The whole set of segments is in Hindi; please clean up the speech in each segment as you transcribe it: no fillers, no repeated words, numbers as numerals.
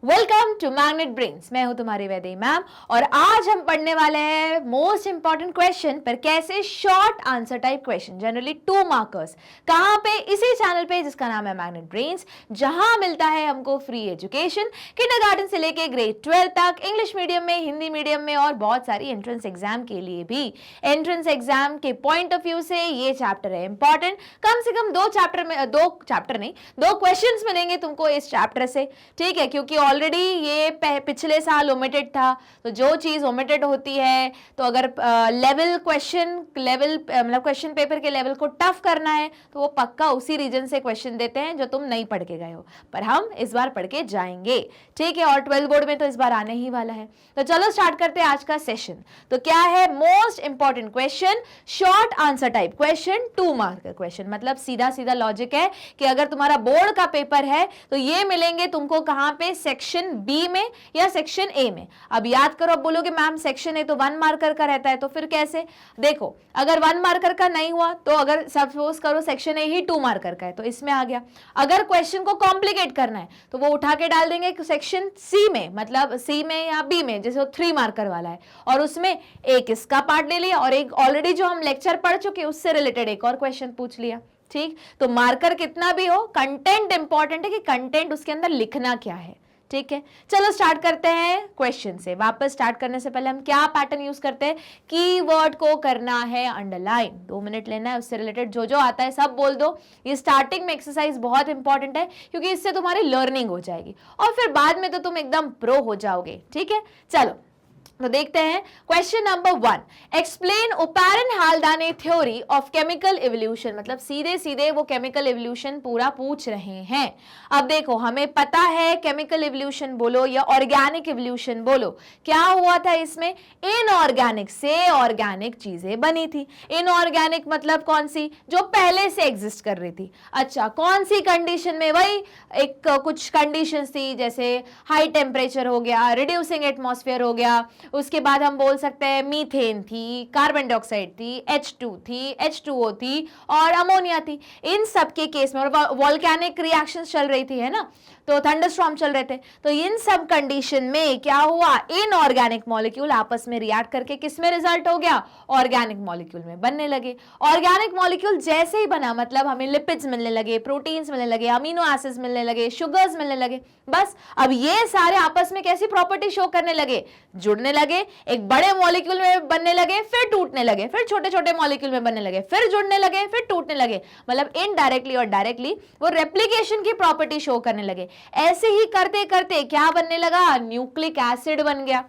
Welcome to magnet brains. मैं हूं तुम्हारी वैदेही मैम और आज हम पढ़ने वाले हैं मोस्ट इंपॉर्टेंट क्वेश्चन पर कैसे short answer type question, generally 2 markers. कहां पे? इसी चैनल पे जिसका नाम है मैग्नेट ब्रेन्स, जहां मिलता है हमको फ्री एजुकेशन किंडरगार्टन से लेके ग्रेड 12 तक, इंग्लिश मीडियम में, हिंदी मीडियम में और बहुत सारी एंट्रेंस एग्जाम के लिए भी। एंट्रेंस एग्जाम के पॉइंट ऑफ व्यू से ये चैप्टर है इंपॉर्टेंट। कम से कम दो क्वेश्चन मिलेंगे तुमको इस चैप्टर से, ठीक है? क्योंकि ऑलरेडी ये पिछले साल ओमिटेड था, तो जो चीज ओमिटेड होती है, तो अगर क्वेश्चन पेपर के लेवल को टफ करना है तो वो पक्का उसी रीजन से क्वेश्चन देते हैं जो तुम नहीं पढ़ के गए हो, पर हम इस बार पढ़ के जाएंगे, ठीक है? और 12 बोर्ड में तो इस बार आने ही वाला है। तो चलो स्टार्ट करते हैं आज का सेशन। तो क्या है most important question? Short answer type question, 2 mark का क्वेश्चन। मतलब सीधा सीधा लॉजिक है कि अगर तुम्हारा बोर्ड का पेपर है तो ये मिलेंगे तुमको कहां पे? सेक्शन बी में या सेक्शन ए में। अब याद करो, अब बोलोगे मैम सेक्शन ए तो 1 मार्कर का रहता है, तो फिर कैसे? देखो, अगर 1 मार्कर का नहीं हुआ तो अगर सपोज करो सेक्शन ए ही 2 मार्कर का है तो इसमें आ गया। अगर क्वेश्चन को कॉम्प्लिकेट करना है तो वो उठा के डाल देंगे सेक्शन सी में, मतलब सी में या बी में, जैसे 3 मार्कर वाला है, और उसमें एक इसका पार्ट ले लिया और एक ऑलरेडी जो हम लेक्चर पढ़ चुके उससे रिलेटेड एक और क्वेश्चन पूछ लिया, ठीक? तो मार्कर कितना भी हो, कंटेंट इंपॉर्टेंट है कि कंटेंट उसके अंदर लिखना क्या है, ठीक है? चलो स्टार्ट करते हैं क्वेश्चन से। वापस स्टार्ट करने से पहले हम क्या पैटर्न यूज करते हैं? कीवर्ड को करना है अंडरलाइन, 2 मिनट लेना है, उससे रिलेटेड जो जो आता है सब बोल दो। ये स्टार्टिंग में एक्सरसाइज बहुत इंपॉर्टेंट है क्योंकि इससे तुम्हारी लर्निंग हो जाएगी और फिर बाद में तो तुम एकदम प्रो हो जाओगे, ठीक है? चलो तो देखते हैं question number 1। Explain Oparin Haldane theory of chemical evolution. मतलब सीधे सीधे वो केमिकल इवोल्यूशन पूरा पूछ रहे हैं। अब देखो, हमें पता है केमिकल इवोल्यूशन बोलो या ऑर्गेनिक इवोल्यूशन बोलो, क्या हुआ था इसमें? इनऑर्गेनिक से ऑर्गेनिक चीजें बनी थी। इनऑर्गेनिक मतलब कौन सी? जो पहले से एग्जिस्ट कर रही थी। अच्छा, कौन सी कंडीशन में? वही एक कुछ कंडीशंस थी, जैसे हाई टेम्परेचर हो गया, रिड्यूसिंग एटमॉस्फेयर हो गया, उसके बाद हम बोल सकते हैं मीथेन थी, कार्बन डाइऑक्साइड थी, H2 थी, H2O थी और अमोनिया थी। इन सब के केस में, और वोल्केनिक रिएक्शंस चल रही थी, है ना? तो थंडरस्टॉर्म चल रहे थे। तो इन सब कंडीशन में क्या हुआ? इनऑर्गेनिक मॉलिक्यूल आपस में रिएक्ट करके किस में रिजल्ट हो गया? ऑर्गेनिक मॉलिक्यूल में बनने लगे। ऑर्गेनिक मॉलिक्यूल जैसे ही बना, मतलब हमें लिपिड्स मिलने लगे, प्रोटीन्स मिलने लगे, अमीनो एसिड्स मिलने लगे, शुगर्स मिलने लगे। बस अब ये सारे आपस में कैसी प्रॉपर्टी शो करने लगे? जुड़ने लगे, एक बड़े मॉलिक्यूल में बनने लगे, फिर टूटने लगे, फिर छोटे छोटे मॉलिक्यूल में बनने लगे, फिर जुड़ने लगे, फिर टूटने लगे। मतलब इनडायरेक्टली और डायरेक्टली वो रेप्लिकेशन की प्रॉपर्टी शो करने लगे। ऐसे ही करते करते क्या बनने लगा? न्यूक्लिक एसिड बन गया।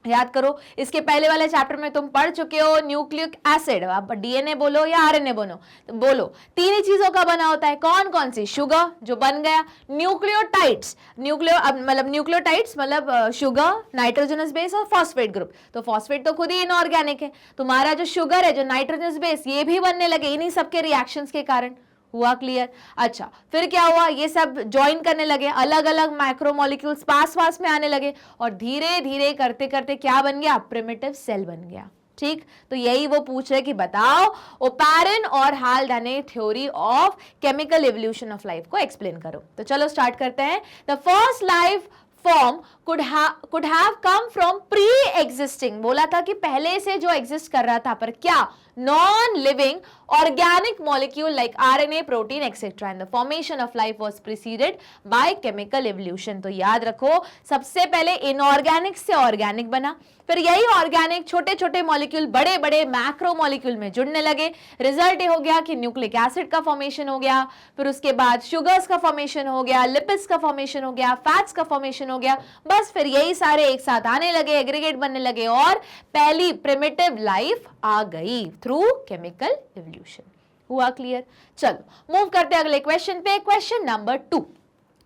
याद करो, इसके पहले वाले चैप्टर में तुम पढ़ चुके हो न्यूक्लिक एसिड। आप डीएनए बोलो या आरएनए बोलो, 3 ही चीजों का बना होता है। कौन कौन सी? शुगर जो बन गया, न्यूक्लियोटाइड्स, न्यूक्लियोटाइड्स मतलब शुगर, नाइट्रोजनस बेस और फॉस्फेट ग्रुप। तो फॉस्फेट तो खुद ही इनऑर्गेनिक है। तुम्हारा जो शुगर है, जो नाइट्रोजनस बेस, ये भी बनने लगे इन्हीं सबके रिएक्शंस के कारण। हुआ क्लियर? अच्छा, फिर क्या हुआ? ये सब ज्वाइन करने लगे, अलग अलग माइक्रोमोलिक्यूल्स पास में आने लगे और धीरे धीरे करते करते क्या बन गया? प्रिमिटिव सेल बन गया, ठीक? तो यही वो पूछ रहे कि बताओ ओपैरन और Haldane theory of chemical evolution of life को एक्सप्लेन करो। तो चलो स्टार्ट करते हैं। The first life form could have come from pre-existing, बोला था कि पहले से जो एग्जिस्ट कर रहा था, पर क्या? Non living organic molecule like RNA, protein, etc. and the formation of life was preceded by chemical evolution. तो याद रखो, सबसे पहले इनऑर्गेनिक से ऑर्गेनिक बना, फिर यही ऑर्गेनिक छोटे छोटे मॉलिक्यूल बड़े बड़े मैक्रो मॉलिक्यूल में जुड़ने लगे। रिजल्ट ये हो गया कि न्यूक्लिक एसिड का फॉर्मेशन हो गया, फिर उसके बाद शुगर्स का फॉर्मेशन हो गया, लिपिड्स का फॉर्मेशन हो गया, फैट्स का फॉर्मेशन हो गया। बस फिर यही सारे एक साथ आने लगे, एग्रीगेट बनने लगे और पहली प्रिमिटिव लाइफ आ गई थ्रू केमिकल इवोल्यूशन। हुआ क्लियर? चलो मूव करते हैं अगले क्वेश्चन पे। Question number 2।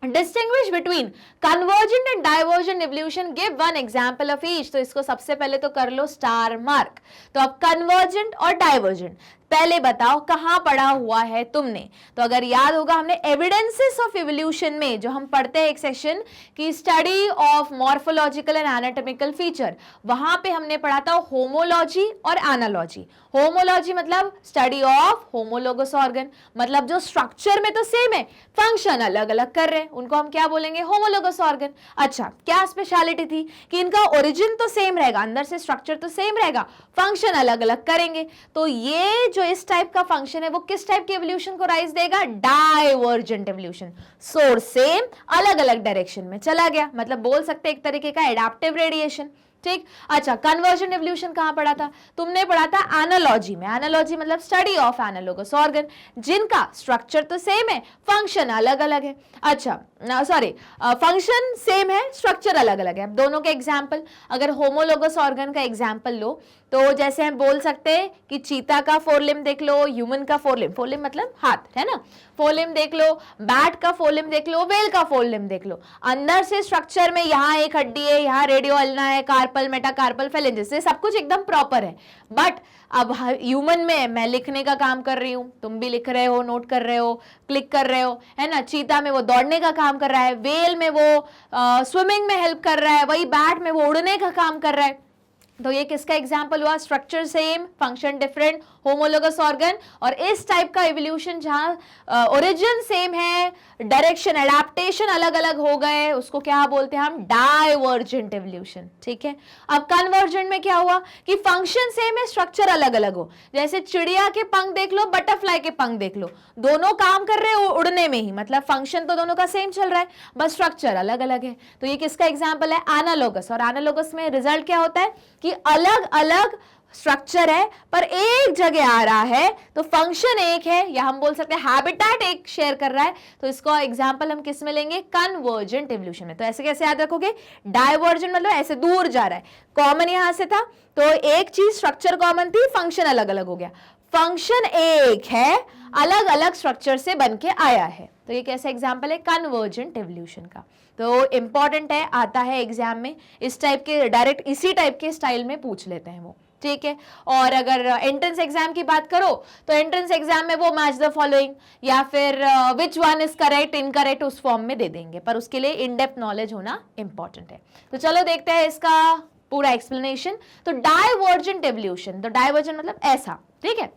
Distinguish between convergent and divergent evolution, give 1 example of each. तो इसको सबसे पहले तो कर लो स्टार मार्क। तो अब कन्वर्जेंट और डाइवर्जेंट, पहले बताओ कहाँ पढ़ा हुआ है तुमने। तो अगर याद होगा हमने एविडेंसेस ऑफ इवोल्यूशन में जो हम पढ़ते हैं एक सेक्शन की study of morphological and anatomical feature, वहां पे हमने पढ़ा था होमोलॉजी और एनालॉजी। होमोलॉजी मतलब स्टडी ऑफ होमोलोगस ऑर्गन, मतलब जो स्ट्रक्चर में तो सेम है, फंक्शन अलग अलग कर रहे हैं, उनको हम क्या बोलेंगे, होमोलोगस ऑर्गन। अच्छा, क्या स्पेशलिटी थी कि इनका ओरिजिन तो सेम रहेगा, अंदर से स्ट्रक्चर तो सेम रहेगा, फंक्शन अलग अलग करेंगे। तो ये जो इस टाइप का फंक्शन है वो किस टाइप के एवोल्यूशन को राइज देगा, डाइवर्जेंट एवोल्यूशन। सोर्स सेम, अलग अलग डायरेक्शन में चला गया, मतलब बोल सकते हैं एक तरीके का एडाप्टिव रेडिएशन। ठीक। अच्छा, कन्वर्जन एवोल्यूशन कहां पढ़ा था तुमने, पढ़ा था एनालॉजी में। एनालॉजी मतलब स्टडी ऑफ एनालोगस ऑर्गन जिनका स्ट्रक्चर तो सेम है, फंक्शन अलग अलग है। अच्छा सॉरी, फंक्शन सेम है, स्ट्रक्चर अलग अलग है। अब दोनों के एग्जाम्पल, अगर होमोलोगस ऑर्गन का एग्जाम्पल लो तो जैसे हम बोल सकते हैं कि चीता का फोरलिम देख लो, ह्यूमन का फोरलिम, फोरलिम मतलब हाथ है ना, फोरलिम देख लो, बैट का फोरलिम देख लो, वेल का फोरलिम देख लो। अंदर से स्ट्रक्चर में यहाँ एक हड्डी है, यहाँ रेडियो अल्ना है, कार्पल, मेटाकार्पल, फेलेंजिस, सब कुछ एकदम प्रॉपर है। बट अब ह्यूमन में मैं लिखने का काम कर रही हूँ, तुम भी लिख रहे हो, नोट कर रहे हो, क्लिक कर रहे हो, है ना। चीता में वो दौड़ने का काम कर रहा है, वेल में वो स्विमिंग में हेल्प कर रहा है, वही बैट में वो उड़ने का काम कर रहा है। तो ये किसका एग्जाम्पल हुआ, structure same, function different, homologous organ. और इस टाइप का इवोल्यूशन जहां ओरिजिन सेम है, डायरेक्शन एडाप्टेशन अलग अलग हो गए, उसको क्या बोलते हैं हम, डाइवर्जेंट इवोल्यूशन। ठीक है। अब कन्वर्जेंट में क्या हुआ कि फंक्शन सेम है, स्ट्रक्चर अलग अलग हो। जैसे चिड़िया के पंख देख लो, बटरफ्लाई के पंख देख लो, दोनों काम कर रहे हो उड़ने में ही, मतलब फंक्शन तो दोनों का सेम चल रहा है, बस स्ट्रक्चर अलग अलग है। तो ये किसका एग्जाम्पल है, एनालोगस। और एनालोगस में रिजल्ट क्या होता है कि अलग अलग स्ट्रक्चर है पर एक जगह आ रहा है, तो फंक्शन एक है, या हम बोल सकते हैं हैबिटेट एक शेयर कर रहा है। तो इसको एग्जांपल हम किस में लेंगे, कन्वर्जेंट इवोल्यूशन में। तो ऐसे कैसे याद रखोगे, डाइवर्जेंट मतलब ऐसे दूर जा रहा है, कॉमन यहां से था तो एक चीज स्ट्रक्चर कॉमन थी, फंक्शन अलग अलग हो गया। फंक्शन एक है, अलग अलग स्ट्रक्चर से बन के आया है। तो ये कैसे एग्जाम्पल है, कन्वर्जेंट इवोल्यूशन का। तो इंपॉर्टेंट है, आता है एग्जाम में, इस टाइप के डायरेक्ट इसी टाइप के स्टाइल में पूछ लेते हैं वो। ठीक है। और अगर एंट्रेंस एग्जाम की बात करो तो एंट्रेंस एग्जाम में वो मैच द फॉलोइंग या फिर which one is correct incorrect उस फॉर्म में दे देंगे, पर उसके लिए इन डेप्थ नॉलेज होना इंपॉर्टेंट है। तो चलो देखते हैं इसका पूरा एक्सप्लेनेशन। तो डाइवर्जेंट इवोल्यूशन, तो डाइवर्जेंट मतलब ऐसा, ठीक है,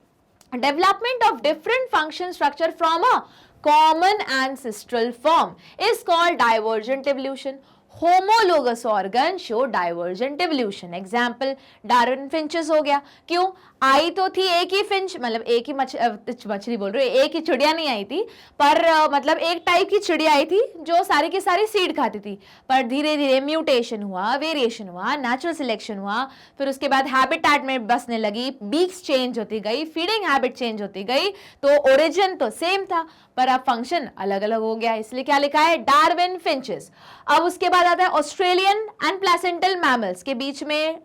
development of different function structure from a common ancestral form is called divergent evolution. Homologous organ show divergent evolution. Example Darwin finches हो गया। क्यों, आई तो थी एक ही फिंच, मतलब एक ही मछली बोल रही हूँ, एक ही चिड़िया नहीं आई थी, पर मतलब एक टाइप की चिड़िया आई थी जो सारी की सारी सीड खाती थी। पर धीरे धीरे म्यूटेशन हुआ, वेरिएशन हुआ, नेचुरल सिलेक्शन हुआ, फिर उसके बाद हैबिटेट में बसने लगी, बीक्स चेंज होती गई, फीडिंग हैबिट चेंज होती गई, तो ओरिजिन तो सेम था पर अब फंक्शन अलग अलग हो गया, इसलिए क्या लिखा है, डार्विन फिंचेस। अब उसके बाद आता है ऑस्ट्रेलियन एंड प्लेसेंटल मैमल्स के बीच में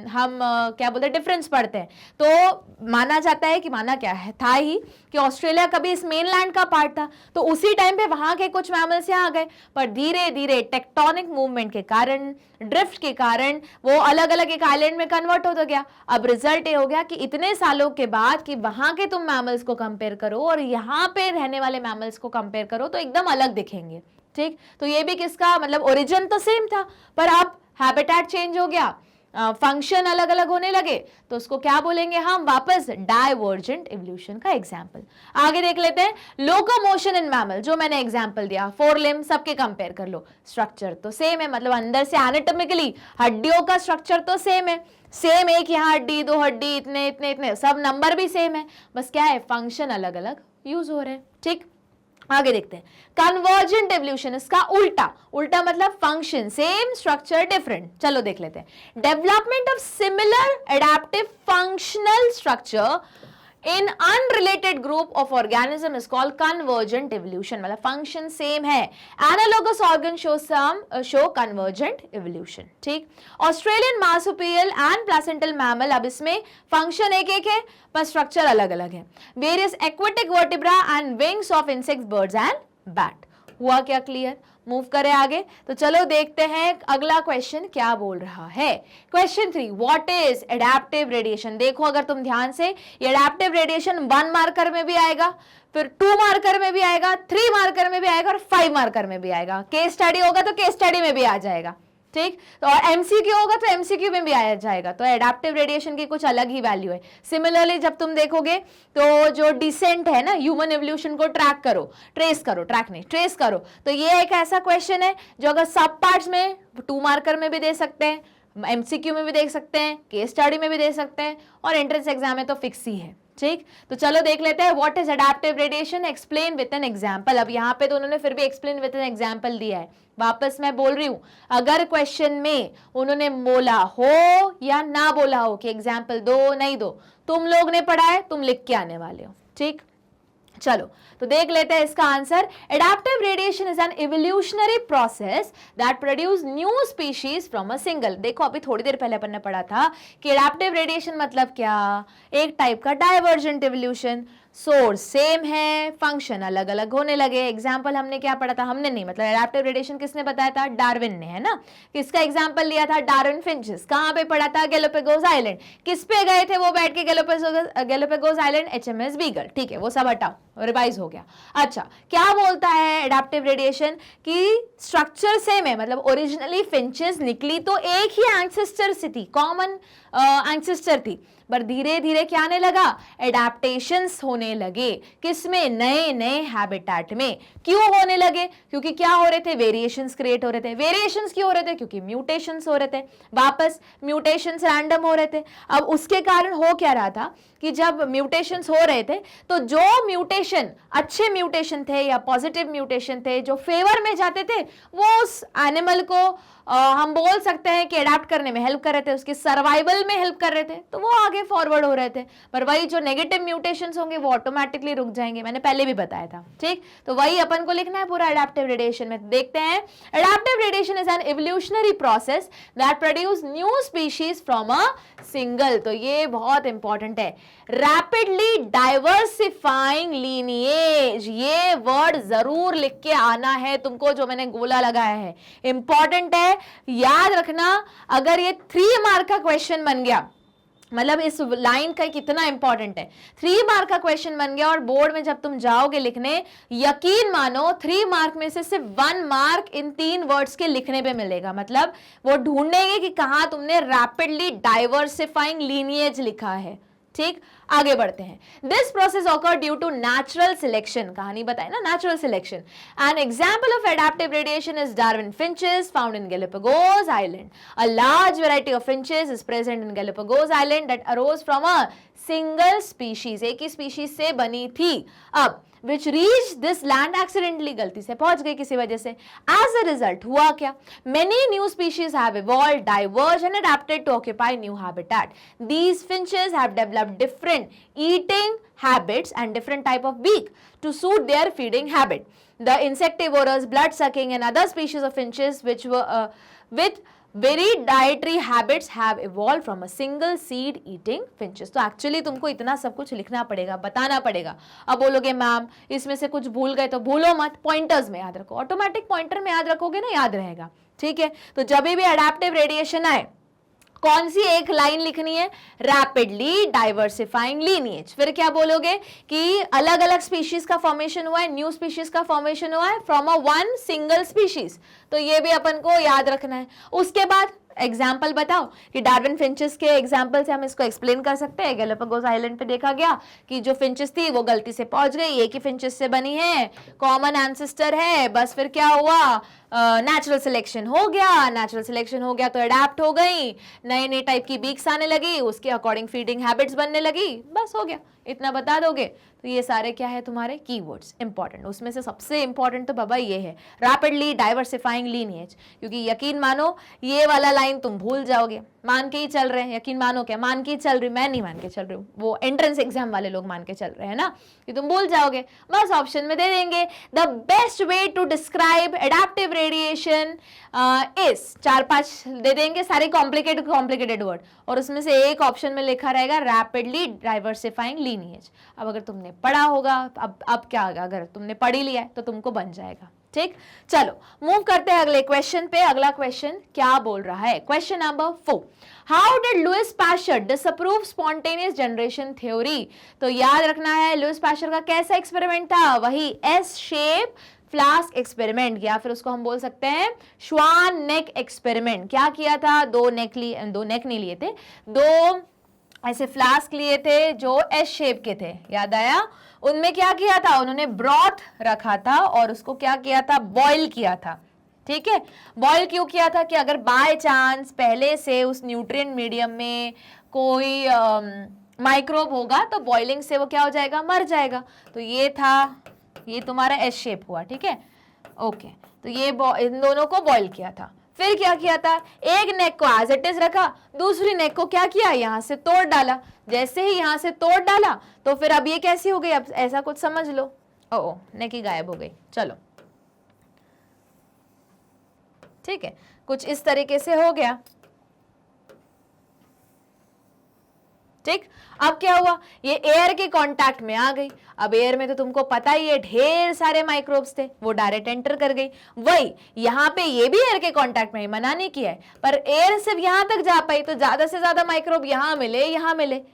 हम क्या बोलते हैं, डिफरेंस पढ़ते हैं। तो माना जाता है कि माना क्या है, था ही कि ऑस्ट्रेलिया कभी इस मेनलैंड का पार्ट था, तो उसी टाइम पे वहां के कुछ मैमल्स यहाँ आ गए, पर धीरे धीरे टेक्टोनिक मूवमेंट के कारण, ड्रिफ्ट के कारण वो अलग अलग एक आइलैंड में कन्वर्ट होता गया। अब रिजल्ट ये हो गया कि इतने सालों के बाद कि वहां के तुम मैमल्स को कंपेयर करो और यहाँ पे रहने वाले मैमल्स को कंपेयर करो तो एकदम अलग दिखेंगे। ठीक, तो ये भी किसका मतलब, ओरिजिन तो सेम था पर अब हैबिटेट चेंज हो गया, फंक्शन अलग अलग होने लगे, तो उसको क्या बोलेंगे हम वापस, डाइवर्जेंट इवोल्यूशन का एग्जांपल। आगे देख लेते हैं, लोकोमोशन इन मैमल, जो मैंने एग्जांपल दिया, फोर लिम्ब सबके कंपेयर कर लो, स्ट्रक्चर तो सेम है, मतलब अंदर से एनाटॉमिकली हड्डियों का स्ट्रक्चर तो सेम है, सेम एक यहाँ हड्डी, दो हड्डी, इतने इतने इतने, सब नंबर भी सेम है, बस क्या है, फंक्शन अलग अलग यूज हो रहे हैं। ठीक, आगे देखते हैं, कन्वर्जेंट एवोल्यूशन, इसका उल्टा, उल्टा मतलब फंक्शन सेम, स्ट्रक्चर डिफरेंट। चलो देख लेते हैं, development of similar adaptive functional structure in unrelated group of organism is called convergent evolution, मतलब फंक्शन सेम है, analogous organ show convergent evolution. ठीक, Australian marsupial and placental mammal, अब इसमें फंक्शन एक एक है पर स्ट्रक्चर अलग अलग है, various aquatic vertebra and wings of insects, birds and bat. हुआ क्या क्लियर? मूव करें आगे। तो चलो देखते हैं अगला क्वेश्चन क्या बोल रहा है। Question 3, what is adaptive radiation? देखो अगर तुम ध्यान से, ये एडेप्टिव रेडिएशन 1 मार्कर में भी आएगा, फिर 2 मार्कर में भी आएगा, 3 मार्कर में भी आएगा और 5 मार्कर में भी आएगा। केस स्टडी होगा तो केस स्टडी में भी आ जाएगा, ठीक। तो और एमसीक्यू होगा तो एमसीक्यू में भी आया जाएगा। तो एडेप्टिव रेडिएशन की कुछ अलग ही वैल्यू है। सिमिलरली जब तुम देखोगे तो जो डिसेंट है ना, ह्यूमन एवोल्यूशन को ट्रैक करो, ट्रेस करो, ट्रैक नहीं ट्रेस करो, तो ये एक ऐसा क्वेश्चन है जो अगर सब पार्ट्स में 2 मार्कर में भी दे सकते हैं, एमसीक्यू में भी देख सकते हैं, केस स्टडी में भी दे सकते हैं और एंट्रेंस एग्जाम में तो फिक्स ही है, ठीक। तो चलो देख लेते हैं what is adaptive radiation, explain with an example. अब यहाँ पे तो उन्होंने फिर भी एक्सप्लेन विद एन एग्जांपल दिया है। वापस मैं बोल रही हूं, अगर क्वेश्चन में उन्होंने बोला हो या ना बोला हो कि एग्जांपल दो नहीं दो, तुम लोग ने पढ़ा है, तुम लिख के आने वाले हो, ठीक। चलो तो देख लेते हैं इसका answer. Adaptive radiation is an evolutionary process that produce new species from a single. देखो अभी थोड़ी देर पहले अपन ने पढ़ा था कि एडेप्टिव रेडिएशन मतलब क्या, एक टाइप का डाइवर्जेंट इवोल्यूशन। सोर्स सेम है, फंक्शन अलग अलग होने लगे। एग्जाम्पल हमने क्या पढ़ा था, हमने नहीं, मतलब एडेप्टिव रेडिएशन किसने बताया था, डार्विन ने, है ना। किसका एग्जाम्पल लिया था, डार्विन फिंचेस। कहां पे पढ़ा था, गैलापागोस आइलैंड। किस पे गए थे वो बैठ के, गैलापागोस आइलैंड, HMS बीगल, ठीक है, वो सब हटाओ, रिवाइज हो गया। अच्छा, क्या बोलता है एडेप्टिव रेडिएशन की स्ट्रक्चर सेम है, मतलब ओरिजिनली फिंचेस निकली तो एक ही एंसेस्टर से थी, कॉमन एंसेस्टर थी, पर धीरे धीरे क्या आने लगा, एडेप्टेशंस होने लगे, किसमें, नए नए हैबिटेट में। क्यों होने लगे, क्योंकि क्या हो रहे थे, वेरिएशंस क्रिएट हो रहे थे। वेरिएशंस क्यों हो रहे थे, क्योंकि म्यूटेशंस हो रहे थे, वापस म्यूटेशंस रैंडम हो रहे थे। अब उसके कारण हो क्या रहा था कि जब म्यूटेशंस हो रहे थे तो जो म्यूटेशन अच्छे म्यूटेशन थे या पॉजिटिव म्यूटेशन थे जो फेवर में जाते थे, वो उस एनिमल को हम बोल सकते हैं कि अडैप्ट करने में हेल्प कर रहे थे, उसके सर्वाइवल में हेल्प कर रहे थे, तो वो आगे फॉरवर्ड हो रहे थे। पर वही जो नेगेटिव म्यूटेशंस होंगे वो ऑटोमेटिकली रुक जाएंगे, मैंने पहले भी बताया था, ठीक। तो वही अपन को लिखना है पूरा एडेप्टिव रेडिएशन में। देखते हैं, adaptive radiation is an evolutionary process that produce new species from a single. तो ये बहुत इंपॉर्टेंट है, रैपिडली डाइवर्सिफाइंग लीनिएज। ये वर्ड जरूर लिख के आना है तुमको, जो मैंने गोला लगाया है, इंपॉर्टेंट है, याद रखना। अगर ये 3 मार्क का क्वेश्चन बन गया, मतलब इस लाइन का कितना इंपॉर्टेंट है, 3 मार्क का क्वेश्चन बन गया और बोर्ड में जब तुम जाओगे लिखने, यकीन मानो 3 मार्क में से सिर्फ 1 मार्क इन 3 वर्ड्स के लिखने पे मिलेगा। मतलब वो ढूंढेंगे कि कहां तुमने रैपिडली डाइवर्सिफाइंग लीनिएज लिखा है, ठीक। आगे बढ़ते हैं। This process occur due to natural selection, कहानी बताए ना, natural selection. An example of adaptive radiation is Darwin finches found in Galapagos island. A large variety of finches is present in Galapagos island that arose from a single species, एक ही स्पीशीज से बनी थी। अब which reached this land accidentally, गलती से पहुंच गई किसी वजह से। As a result हुआ क्या, many new species have evolved, diverged and adapted to occupy new habitat. These finches have developed different eating habits and different type of beak to suit their feeding habit. The insectivorous, blood-sucking and other species of finches which were with varied dietary habits have evolved from a single seed eating finches. तो एक्चुअली तुमको इतना सब कुछ लिखना पड़ेगा, बताना पड़ेगा। अब बोलोगे मैम इसमें से कुछ भूल गए, तो भूलो मत, पॉइंटर्स में याद रखो, ऑटोमेटिक पॉइंटर में याद रखोगे ना, याद रहेगा, ठीक है। तो जब भी एडेप्टिव रेडिएशन आए, कौन सी एक लाइन लिखनी है, रैपिडली डाइवर्सिफाइंग लीनिएज। फिर क्या बोलोगे कि अलग अलग स्पीशीज का फॉर्मेशन हुआ है, न्यू स्पीशीज का फॉर्मेशन हुआ है from a one single species, तो ये भी अपन को याद रखना है। उसके बाद एग्जाम्पल बताओ कि डार्विन फिंचेस के एग्जाम्पल से हम इसको एक्सप्लेन कर सकते हैं। गैलापागोस आइलैंड पे देखा गया कि जो फिंचेस थी वो गलती से पहुंच गई, एक ही फिंचेस से बनी है, कॉमन एंसेस्टर है, बस फिर क्या हुआ, नेचुरल सिलेक्शन हो गया। नेचुरल सिलेक्शन हो गया तो अडैप्ट हो गई, नए नए टाइप की बीक्स आने लगी, उसके अकॉर्डिंग फीडिंग हैबिट्स बनने लगी, बस हो गया। इतना बता दोगे तो ये सारे क्या है तुम्हारे कीवर्ड्स इंपॉर्टेंट। उसमें से सबसे इंपॉर्टेंट तो बाबा ये है, रैपिडली डाइवर्सिफाइंग लीनिएज, क्योंकि यकीन मानो ये वाला लाइन तुम भूल जाओगे, मान के ही चल रहे हैं, यकीन मानो क्या, मान के ही चल रही, मैं नहीं मान के चल रही हूँ, वो एंट्रेंस एग्जाम वाले लोग मान के चल रहे हैं ना, कि तुम भूल जाओगे। बस ऑप्शन में दे देंगे, the best way to describe adaptive radiation is, 4-5 दे देंगे, सारे कॉम्प्लिकेटेड वर्ड, और उसमें से एक ऑप्शन में लिखा रहेगा रैपिडली डाइवर्सिफाइंग लीनिएज। अब अगर तुमने पढ़ा होगा, अब क्या होगा, अगर तुमने पढ़ ही लिया है तो तुमको बन जाएगा, ठीक, चलो मूव करते हैं अगले क्वेश्चन पे। अगला क्वेश्चन क्या बोल रहा है, question number 4, how did Louis Pasteur disapprove spontaneous generation theory. तो याद रखना है लुइस पैस्चर का कैसा एक्सपेरिमेंट था, वही एस शेप फ्लास्क एक्सपेरिमेंट, या फिर उसको हम बोल सकते हैं श्वान नेक एक्सपेरिमेंट। क्या किया था, दो नेक नहीं लिए थे, दो ऐसे फ्लास्क लिए थे जो एस शेप के थे, याद आया। उनमें क्या किया था, उन्होंने ब्रॉथ रखा था और उसको क्या किया था, बॉईल किया था। ठीक है, बॉईल क्यों किया था कि अगर बाय चांस पहले से उस न्यूट्रिएंट मीडियम में कोई माइक्रोब होगा तो बॉइलिंग से वो क्या हो जाएगा, मर जाएगा। तो ये था, ये तुम्हारा एस शेप हुआ। ठीक है, ओके, तो ये इन दोनों को बॉईल किया था। फिर क्या किया था, एक नेक को एज इट इज रखा, दूसरी नेक को क्या किया, यहां से तोड़ डाला। जैसे ही यहां से तोड़ डाला तो फिर अब ये कैसी हो गई, अब ऐसा कुछ समझ लो, ओ नेक ही गायब हो गई। चलो ठीक है, कुछ इस तरीके से हो गया। ठीक, अब क्या हुआ, ये एयर के कांटेक्ट में आ गई। अब एयर में तो तुमको पता ही है ढेर सारे माइक्रोब्स थे, वो डायरेक्ट एंटर कर गई। वही यहाँ पे ये भी एयर के कांटेक्ट में, मना नहीं किया है, पर एयर सिर्फ यहाँ तक जा पाई, तो ज्यादा से ज्यादा माइक्रोब यहाँ मिले,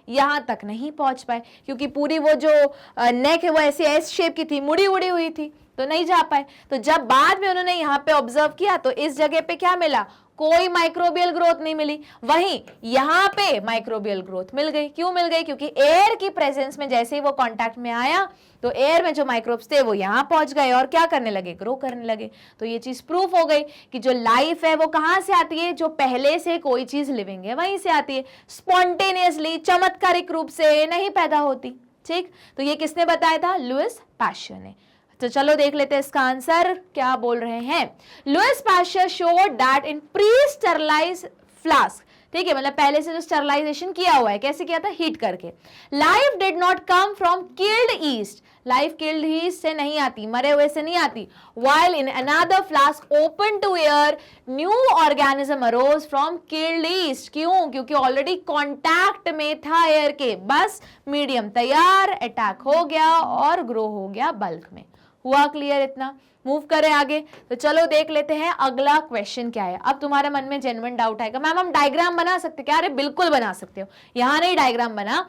यहाँ तक नहीं पहुंच पाए, क्योंकि पूरी वो जो नेक है वो ऐसे एस शेप की थी, मुड़ी उड़ी हुई थी, तो नहीं जा पाए। तो जब बाद में उन्होंने यहाँ पे ऑब्जर्व किया तो इस जगह पे क्या मिला, कोई माइक्रोबियल ग्रोथ नहीं मिली। वहीं यहां पे माइक्रोबियल ग्रोथ मिल गई। क्यों मिल गई, क्योंकि एयर की प्रेजेंस में जैसे ही वो कांटेक्ट में आया तो एयर में जो माइक्रोब्स थे वो यहां पहुंच गए और क्या करने लगे, ग्रो करने लगे। तो ये चीज प्रूफ हो गई कि जो लाइफ है वो कहां से आती है, जो पहले से कोई चीज लिविंग है वहीं से आती है, स्पॉन्टेनियसली चमत्कारिक रूप से नहीं पैदा होती। ठीक, तो ये किसने बताया था, लुइस पैस्चर ने। तो चलो देख लेते हैं इसका आंसर क्या बोल रहे हैं। Louis Pasteur showed that in pre sterilized flask, ठीक है, मतलब पहले से जो स्टरलाइजेशन किया हुआ है, कैसे किया था, हीट करके, life did not come from killed yeast, life killed yeast से नहीं आती, मरे हुए से नहीं आती। While in another flask open to air new organism arose from killed yeast. क्यों, क्योंकि ऑलरेडी कांटेक्ट में था एयर के, बस मीडियम तैयार, अटैक हो गया और ग्रो हो गया बल्क में। हुआ क्लियर इतना, मूव करें आगे। तो चलो देख लेते हैं अगला क्वेश्चन क्या है। अब तुम्हारे मन में जेन्युइन डाउट आएगा, मैम हम डायग्राम बना सकते क्या, अरे बिल्कुल बना सकते हो, यहां नहीं डायग्राम बना,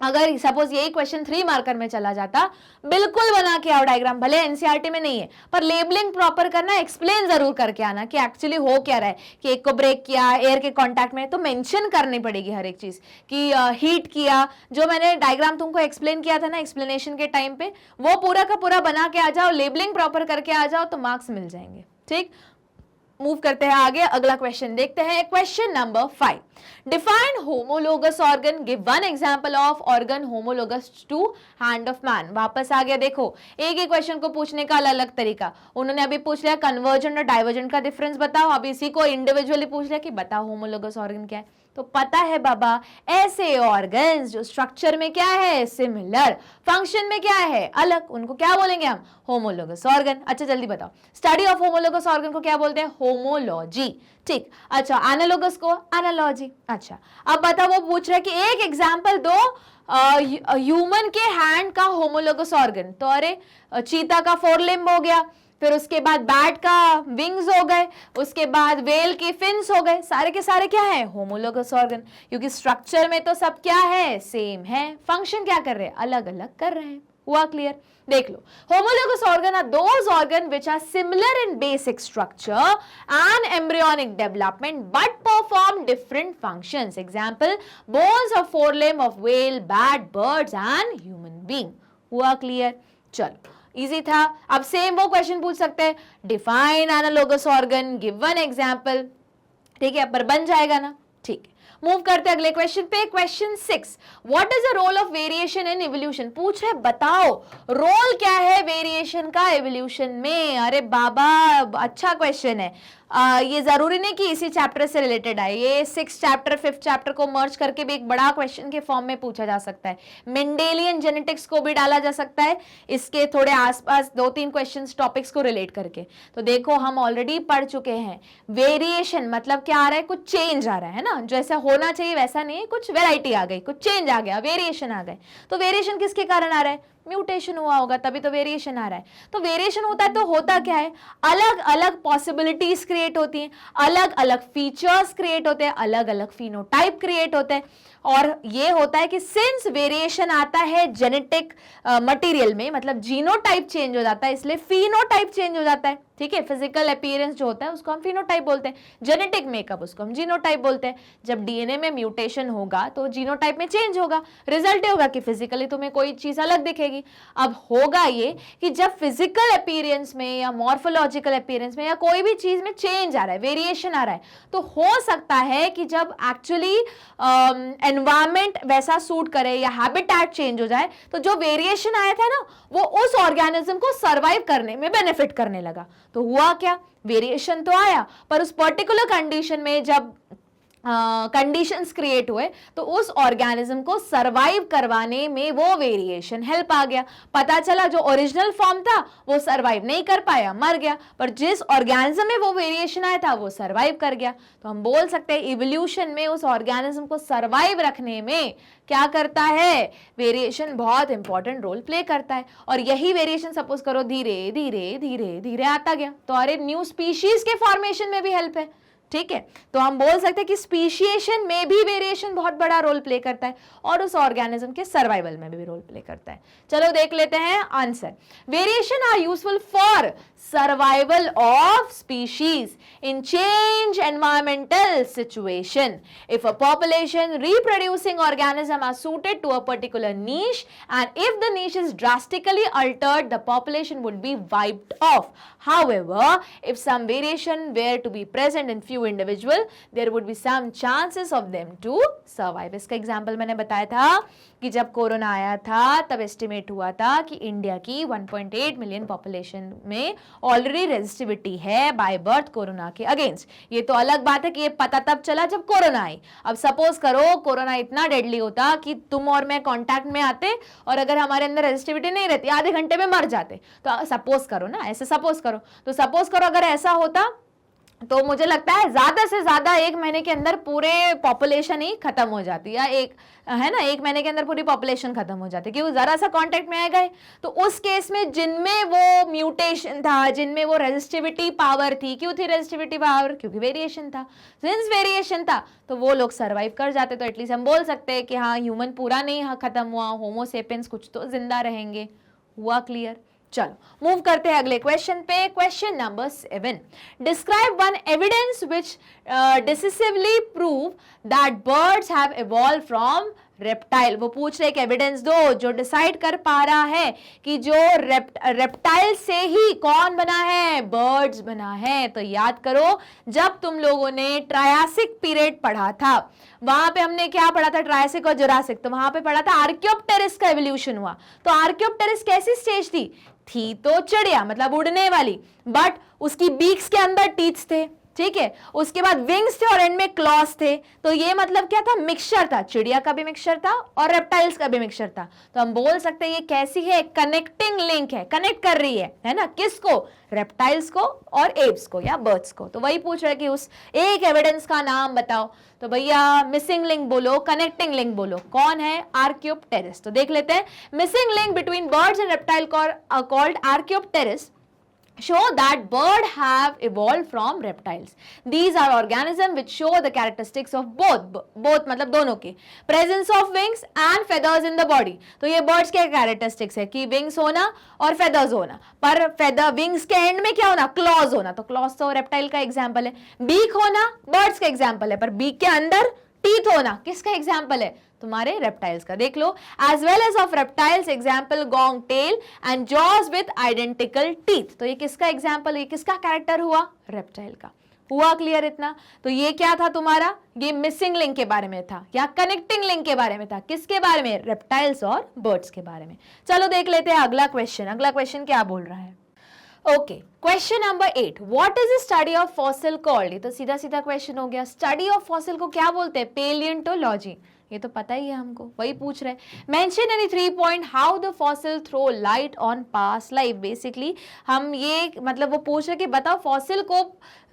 अगर सपोज यही क्वेश्चन 3 मार्कर में चला जाता, बिल्कुल बना के आओ डायग्राम, भले एनसीईआरटी में नहीं है, पर लेबलिंग प्रॉपर करना, एक्सप्लेन जरूर करके आना कि एक्चुअली हो क्या रहा है, कि एक को ब्रेक किया एयर के कांटेक्ट में, तो मेंशन करनी पड़ेगी हर एक चीज कि हीट किया। जो मैंने डायग्राम तुमको एक्सप्लेन किया था ना एक्सप्लेनेशन के टाइम पे, वो पूरा का पूरा बना के आ जाओ, लेबलिंग प्रॉपर करके आ जाओ, तो मार्क्स मिल जाएंगे। ठीक, मूव करते हैं आगे, अगला क्वेश्चन देखते हैं। Question number 5, define homologous organ, give one example of organ homologous to hand of man. वापस आ गया, देखो एक ही क्वेश्चन को पूछने का अलग अलग तरीका। उन्होंने अभी पूछ लिया कन्वर्जेंट और डाइवर्जेंट का डिफरेंस बताओ, अब इसी को इंडिविजुअली पूछ लिया कि बताओ होमोलोगस ऑर्गन क्या है। तो पता है बाबा, ऐसे ऑर्गन्स जो स्ट्रक्चर में क्या है सिमिलर, फंक्शन में क्या है अलग, उनको क्या बोलेंगे हम, होमोलोगस ऑर्गन। अच्छा जल्दी बताओ, स्टडी ऑफ होमोलोगस ऑर्गन को क्या बोलते हैं, होमोलॉजी। ठीक, अच्छा एनालोगस को एनालॉजी। अच्छा अब बताओ, वो पूछ रहा है कि एक एग्जाम्पल दो ह्यूमन के हैंड का होमोलोगस ऑर्गन। तो अरे चीता का 4 लिम्ब हो गया, फिर उसके बाद बैट का विंग्स हो गए, उसके बाद वेल के फिन्स हो गए, सारे के सारे क्या है, होमोलोगस ऑर्गन, क्योंकि स्ट्रक्चर में तो सब क्या है, सेम है, फंक्शन क्या कर रहे हैं, अलग अलग कर रहे हैं। हुआ क्लियर, देख लो, homologous organ are those organ which are similar in basic structure and embryonic development but perform different functions. Example, bones of 4 limb of whale, bat, birds and human being. हुआ क्लियर, चलो इजी था। अब सेम वो क्वेश्चन पूछ सकते हैं, define analogous organ, give one example, ठीक है, पर बन जाएगा ना। ठीक है, मूव करते अगले क्वेश्चन पे। Question 6, what is the role of variation in evolution. पूछ रहे बताओ रोल क्या है वेरिएशन का एवोल्यूशन में। अरे बाबा अच्छा क्वेश्चन है, ये जरूरी नहीं कि इसी चैप्टर से रिलेटेड है, ये 6th चैप्टर 5th चैप्टर को मर्ज करके भी एक बड़ा क्वेश्चन के फॉर्म में पूछा जा सकता है। मेंडेलियन जेनेटिक्स को भी डाला जा सकता है इसके थोड़े आसपास 2-3 क्वेश्चंस टॉपिक्स को रिलेट करके। तो देखो हम ऑलरेडी पढ़ चुके हैं, वेरिएशन मतलब क्या आ रहा है, कुछ चेंज आ रहा है ना, जैसा होना चाहिए वैसा नहीं, कुछ वेराइटी आ गई, कुछ चेंज आ गया, वेरिएशन आ गए। तो वेरिएशन किसके कारण आ रहा है, म्यूटेशन हुआ होगा, तभी तो वेरिएशन आ रहा है। तो वेरिएशन होता है तो होता क्या है, अलग अलग पॉसिबिलिटीज क्रिएट होती हैं, अलग अलग फीचर्स क्रिएट होते हैं, अलग अलग फिनोटाइप क्रिएट होते हैं। और ये होता है कि सिंस वेरिएशन आता है जेनेटिक मटेरियल में, मतलब जीनोटाइप चेंज हो जाता है, इसलिए फिनोटाइप चेंज हो जाता है। ठीक है, फिजिकल अपीयरेंस जो होता है उसको हम फिनोटाइप बोलते हैं, जेनेटिक मेकअप उसको हम जीनोटाइप बोलते हैं। जब डीएनए में म्यूटेशन होगा तो जीनोटाइप में चेंज होगा, रिजल्ट ये होगा कि फिजिकली तुम्हें कोई चीज अलग दिखेगी। अब होगा ये कि जब फिजिकल अपीयरेंस में या मॉर्फोलॉजिकल अपीयरेंस में या कोई भी चीज में चेंज आ रहा है, वेरिएशन आ रहा है, तो हो सकता है कि जब एक्चुअली एनवायरमेंट वैसा सूट करे या हैबिटेट चेंज हो जाए, तो जो वेरिएशन आया था ना वो उस ऑर्गेनिज्म को सर्वाइव करने में बेनिफिट करने लगा। तो हुआ क्या, वेरिएशन तो आया, पर उस पर्टिकुलर कंडीशन में जब कंडीशंस क्रिएट हुए तो उस ऑर्गेनिज्म को सरवाइव करवाने में वो वेरिएशन हेल्प आ गया। पता चला जो ओरिजिनल फॉर्म था वो सरवाइव नहीं कर पाया, मर गया, पर जिस ऑर्गेनिज्म में वो वेरिएशन आया था वो सरवाइव कर गया। तो हम बोल सकते हैं इवोल्यूशन में उस ऑर्गेनिज्म को सरवाइव रखने में क्या करता है, वेरिएशन बहुत इंपॉर्टेंट रोल प्ले करता है। और यही वेरिएशन सपोज करो धीरे धीरे धीरे धीरे आता गया तो अरे न्यू स्पीशीज के फॉर्मेशन में भी हेल्प है। ठीक है, तो हम बोल सकते हैं कि स्पीशिएशन में भी वेरिएशन बहुत बड़ा रोल प्ले करता है और उस ऑर्गेनिज्म के सर्वाइवल में भी रोल प्ले करता है। चलो देख लेते हैं answer. Variation are useful for survival of species in change environmental situation. If a population reproducing organism are suited to a particular niche and if the niche is drastically altered, the population would be wiped off. However, if some variation were to be present in few individual, there would be some chances of them to survive. इसका एग्जाम्पल मैंने बताया था कि जब कोरोना आया था तब एस्टिमेट हुआ था कि इंडिया की 1.8 मिलियन पॉपुलेशन में ऑलरेडी रेजिस्टिविटी है बाय बर्थ कोरोना के अगेंस्ट। ये तो अलग बात है कि ये पता तब चला जब कोरोना आई। अब सपोज करो कोरोना इतना डेडली होता कि तुम और मैं कांटेक्ट में आते और अगर हमारे अंदर रेजिस्टिविटी नहीं रहती आधे घंटे में मर जाते, तो सपोज करो ना, ऐसे सपोज करो, तो सपोज करो अगर ऐसा होता तो मुझे लगता है ज्यादा से ज्यादा 1 महीने के अंदर पूरे पॉपुलेशन ही खत्म हो जाती, या एक है ना 1 महीने के अंदर पूरी पॉपुलेशन खत्म हो जाती, क्योंकि जरा सा कांटेक्ट में आ गए। तो उस केस में जिनमें वो म्यूटेशन था, जिनमें वो रेजिस्टिविटी पावर थी, क्यों थी रेजिस्टिविटी पावर, क्योंकि वेरिएशन था। सिंस वेरिएशन था तो वो लोग सर्वाइव कर जाते। तो एटलीस्ट हम बोल सकते हैं कि हाँ ह्यूमन पूरा नहीं खत्म हुआ, होमो सेपियंस कुछ तो जिंदा रहेंगे। हुआ क्लियर? चलो मूव करते हैं अगले क्वेश्चन पे। Question number 7, describe one evidence which decisively prove that birds have evolve from reptile. वो पूछ रहे एक एविडेंस दो जो डिसाइड कर पा रहा है कि जो रेप्टाइल से ही कौन बना है, बर्ड्स बना है। तो याद करो जब तुम लोगों ने ट्रायासिक पीरियड पढ़ा था वहां पे हमने क्या पढ़ा था, ट्रायासिक और जुरासिक, तो वहां पे पढ़ा था आर्कियोप्टेरिस का एवोल्यूशन हुआ। तो आर्कियोप्टेरिस कैसी स्टेज थी तो चिड़िया मतलब उड़ने वाली, बट उसकी बीक्स के अंदर टीथ्स थे, ठीक है, उसके बाद विंग्स थे और एंड में क्लॉस थे। तो ये मतलब क्या था, मिक्सचर था, चिड़िया का भी मिक्सचर था और रेप्टाइल्स का भी मिक्सचर था। तो हम बोल सकते हैं ये कैसी है, कनेक्टिंग लिंक है, कनेक्ट कर रही है ना, किसको, रेप्टाइल्स को और एप्स को या बर्ड्स को। तो वही पूछ रहे कि उस एक एविडेंस का नाम बताओ। तो भैया मिसिंग लिंक बोलो, कनेक्टिंग लिंक बोलो, कौन है, आर्कियोप्टेरिस। तो देख लेते हैं, missing link between birds and reptile called archaeopteryx show that bird have evolved from reptiles. These are organisms which show the characteristics of both मतलब दोनों के, presence of wings and feathers in the body. तो ये birds के characteristics है कि wings होना और feathers होना, पर feather wings के end में क्या होना, claws होना। तो claws तो reptile का example है, beak होना birds का example है, पर beak के अंदर teeth होना किसका example है, तुम्हारे रेप्टाइल्स का। देख लो, as well as of reptiles example long tail and jaws with identical teeth. तो ये किसका एग्जाम्पल, ये किसका कैरेक्टर हुआ, रेप्टाइल का। हुआ क्लियर इतना? तो ये क्या था तुम्हारा, ये मिसिंग लिंक के बारे में था या कनेक्टिंग लिंक के बारे में था, किसके बारे में, रेप्टाइल्स और बर्ड्स के बारे में। चलो देख लेते हैं अगला क्वेश्चन। अगला क्वेश्चन क्या बोल रहा है, okay, question number 8, what is the study of fossil called. ये तो सीधा सीधा क्वेश्चन हो गया, स्टडी ऑफ फॉसिल को क्या बोलते हैं, पेलियोंटोलॉजी। ये तो पता ही है हमको, वही पूछ रहे हैं। Mention any 3 point how the fossil throw light on past life. Basically हम ये मतलब वो पूछ रहे कि बताओ फॉसिल को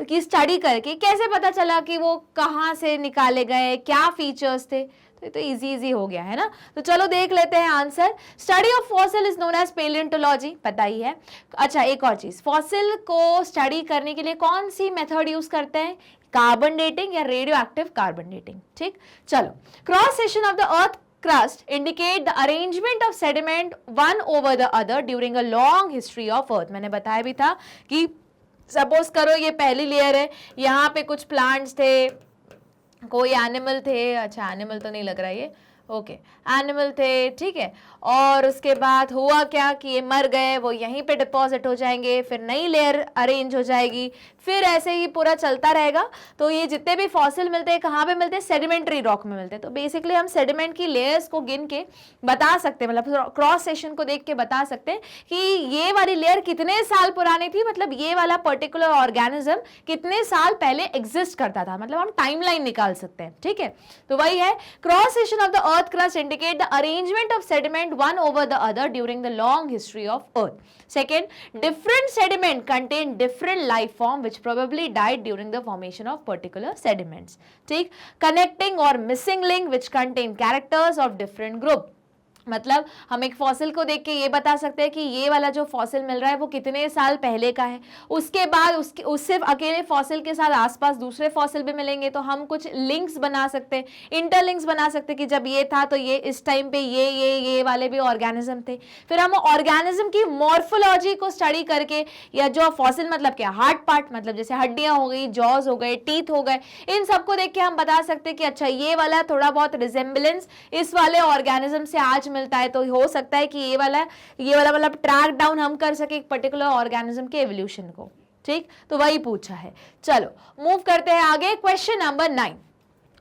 की स्टडी करके कैसे पता चला कि वो कहाँ से निकाले गए, क्या फीचर्स थे। तो ये तो इजी हो गया है ना। तो चलो देख लेते हैं answer. Study of fossil is known as paleontology, पता ही है। अच्छा, एक और चीज, फॉसिल को स्टडी करने के लिए कौन सी मेथड यूज करते हैं? कार्बन डेटिंग या रेडियो एक्टिव कार्बन डेटिंग। ठीक, चलो। Cross section of the earth crust indicate the arrangement of sediment one over the other during a long history of earth। मैंने बताया भी था कि सपोज करो ये पहली लेयर है, यहाँ पे कुछ प्लांट्स थे, कोई एनिमल थे, अच्छा एनिमल तो नहीं लग रहा ये, ओके एनिमल थे, ठीक है। और उसके बाद हुआ क्या कि ये मर गए, वो यहीं पे डिपॉजिट हो जाएंगे, फिर नई लेयर अरेंज हो जाएगी, फिर ऐसे ही पूरा चलता रहेगा। तो ये जितने भी फॉसिल मिलते हैं कहाँ पे मिलते हैं? सेडिमेंट्री रॉक में मिलते हैं। तो बेसिकली हम सेडिमेंट की लेयर्स को गिन के बता सकते हैं, मतलब क्रॉस सेक्शन को देख के बता सकते हैं कि ये वाली लेयर कितने साल पुरानी थी, मतलब ये वाला पर्टिकुलर ऑर्गेनिज्म कितने साल पहले एग्जिस्ट करता था, मतलब हम टाइमलाइन निकाल सकते हैं। ठीक है, तो वही है cross section of the earth crust indicate the arrangement of sediment one over the other during the long history of earth. Second, different sediment contain different life form which probably died during the formation of particular sediments. ठीक, connecting or missing link which contain characters of different group। मतलब हम एक फॉसिल को देख के ये बता सकते हैं कि ये वाला जो फॉसिल मिल रहा है वो कितने साल पहले का है। उसके बाद उससे अकेले फॉसिल के साथ आसपास दूसरे फॉसिल भी मिलेंगे, तो हम कुछ लिंक्स बना सकते हैं, इंटरलिंक्स बना सकते हैं कि जब ये था तो ये इस टाइम पे ये वाले भी ऑर्गेनिज्म थे। फिर हम ऑर्गेनिज्म की मॉर्फोलॉजी को स्टडी करके, या जो फॉसिल मतलब क्या, हार्ड पार्ट मतलब जैसे हड्डियां हो गई, जॉज हो गए, टीथ हो गए, इन सबको देख के हम बता सकते हैं कि अच्छा ये वाला थोड़ा बहुत रिजेम्बलेंस इस वाले ऑर्गेनिज्म से आज मिलता है, तो हो सकता है कि ये वाला मतलब ट्रैक डाउन हम कर सके एक पर्टिकुलर ऑर्गेनिज्म के एवोल्यूशन को। ठीक, तो वही पूछा है। चलो मूव करते हैं आगे। Question number 9,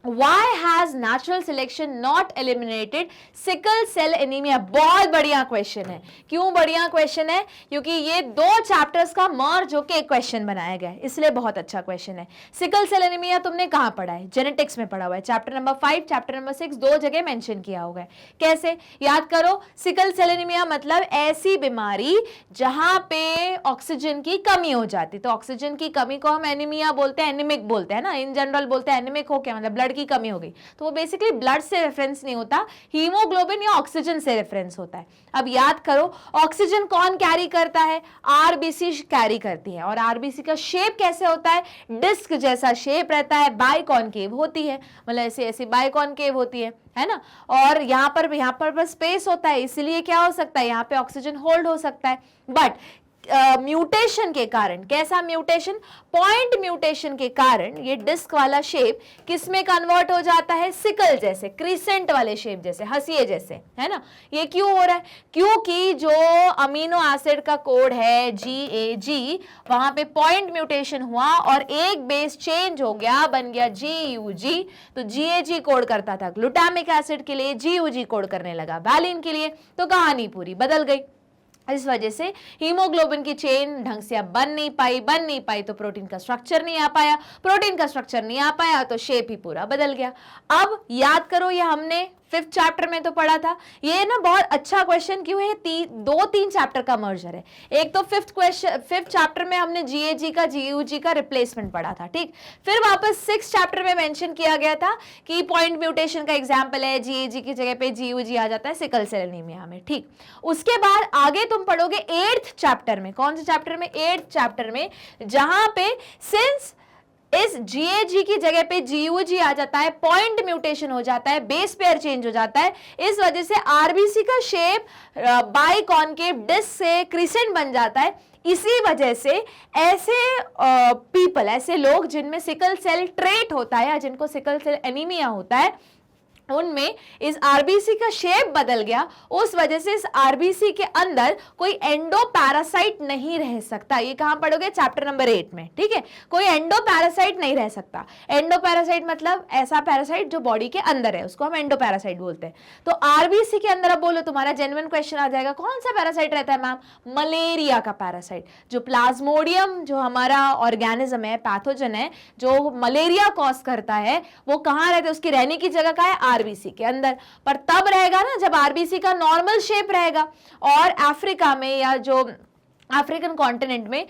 Why has natural selection not eliminated sickle cell anemia? बहुत बढ़िया क्वेश्चन है। क्यों बढ़िया क्वेश्चन है? क्योंकि ये दो चैप्टर्स का मर्ज होके एक क्वेश्चन बनाया गया है, इसलिए बहुत अच्छा क्वेश्चन है। सिकल सेल एनीमिया तुमने कहाँ पढ़ा है? जेनेटिक्स में पढ़ा हुआ है, चैप्टर नंबर 5, चैप्टर नंबर 6, दो जगह मेंशन किया होगा है। कैसे याद करो? सिकल सेल एनीमिया मतलब ऐसी बीमारी जहां पे ऑक्सीजन की कमी हो जाती, तो ऑक्सीजन की कमी को हम एनीमिया बोलते हैं, एनीमिक बोलते हैं ना, इन जनरल बोलते हैं एनीमिक हो क्या मतलब ब्लड की कमी हो गई, तो वो बेसिकली ब्लड से रेफरेंस नहीं होता, हीमोग्लोबिन या ऑक्सीजन से रेफरेंस होता है। अब याद करो ऑक्सीजन कौन कैरी करता है? आरबीसी कैरी करती है। और आरबीसी का शेप कैसे होता है? डिस्क जैसा शेप रहता है, बाइकॉनकेव होती है, मतलब ऐसे ऐसे बाइकॉनकेव होती है ना। और यहाँ पर स्पेस होता है, इसलिए क्या हो सकता है, यहाँ पे ऑक्सीजन होल्ड हो सकता है। बट म्यूटेशन के कारण, कैसा म्यूटेशन? पॉइंट म्यूटेशन के कारण ये डिस्क वाला शेप किस में कन्वर्ट हो जाता है? सिकल जैसे, क्रिसेंट वाले शेप जैसे, हंसिए जैसे, है ना। ये क्यों हो रहा है? क्योंकि जो अमीनो एसिड का कोड है GAG, वहां पे पॉइंट म्यूटेशन हुआ और एक बेस चेंज हो गया, बन गया GUG। तो GAG कोड करता था ग्लूटामिक एसिड के लिए, GUG कोड करने लगा वैलिन के लिए, तो कहानी पूरी बदल गई। इस वजह से हीमोग्लोबिन की चेन ढंग से अब बन नहीं पाई, तो प्रोटीन का स्ट्रक्चर नहीं आ पाया, प्रोटीन का स्ट्रक्चर नहीं आ पाया तो शेप ही पूरा बदल गया। अब याद करो, ये हमने 5th चैप्टर में तो पढ़ा था। ये ना बहुत अच्छा क्वेश्चन क्यों है? 2-3 चैप्टर का मर्जर है। एक तो 5th चैप्टर में हमने GAG का GUG का रिप्लेसमेंट पढ़ा था, ठीक। फिर वापस 6th चैप्टर में मेंशन किया गया था कि पॉइंट म्यूटेशन का एग्जांपल है, GAG की जगह पे GUG आ जाता है सिकल सेल एनीमिया में, ठीक। उसके बाद आगे तुम पढ़ोगे 8th चैप्टर में। कौन से चैप्टर में? 8th चैप्टर में, जहां पे सिंस इस GAG की जगह पे GUG आ जाता है, पॉइंट म्यूटेशन हो जाता है, बेस पेयर चेंज हो जाता है, इस वजह से आरबीसी का शेप बाइकॉनकेव डिस्क से क्रिसेंट बन जाता है। इसी वजह से ऐसे पीपल, ऐसे लोग जिनमें सिकल सेल ट्रेट होता है या जिनको सिकल सेल एनीमिया होता है, उनमें इस आरबीसी का शेप बदल गया। उस वजह से इस आरबीसी के अंदर कोई एंडोपैरासाइट नहीं रह सकता। ये कहां पढ़ोगे? चैप्टर नंबर 8 में, ठीक है। कोई एंडोपैरासाइट नहीं रह सकता। एंडोपैरासाइट मतलब ऐसा पैरासाइट जो बॉडी के अंदर है, उसको हम एंडोपैरासाइट बोलते हैं। तो आरबीसी के अंदर अब बोलो, तुम्हारा जेन्युइन क्वेश्चन आ जाएगा, कौन सा पैरासाइट रहता है मैम? मलेरिया का पैरासाइट। जो प्लाज्मोडियम जो हमारा ऑर्गेनिज्म है, पैथोजन है, जो मलेरिया कॉज करता है, वो कहां रहता है? उसकी रहने की जगह का है आरबीसी के अंदर। पर तब रहेगा ना जब आरबीसी का नॉर्मल शेप रहेगा। और अफ्रीका में या जो अफ्रीकन कॉन्टिनेंट में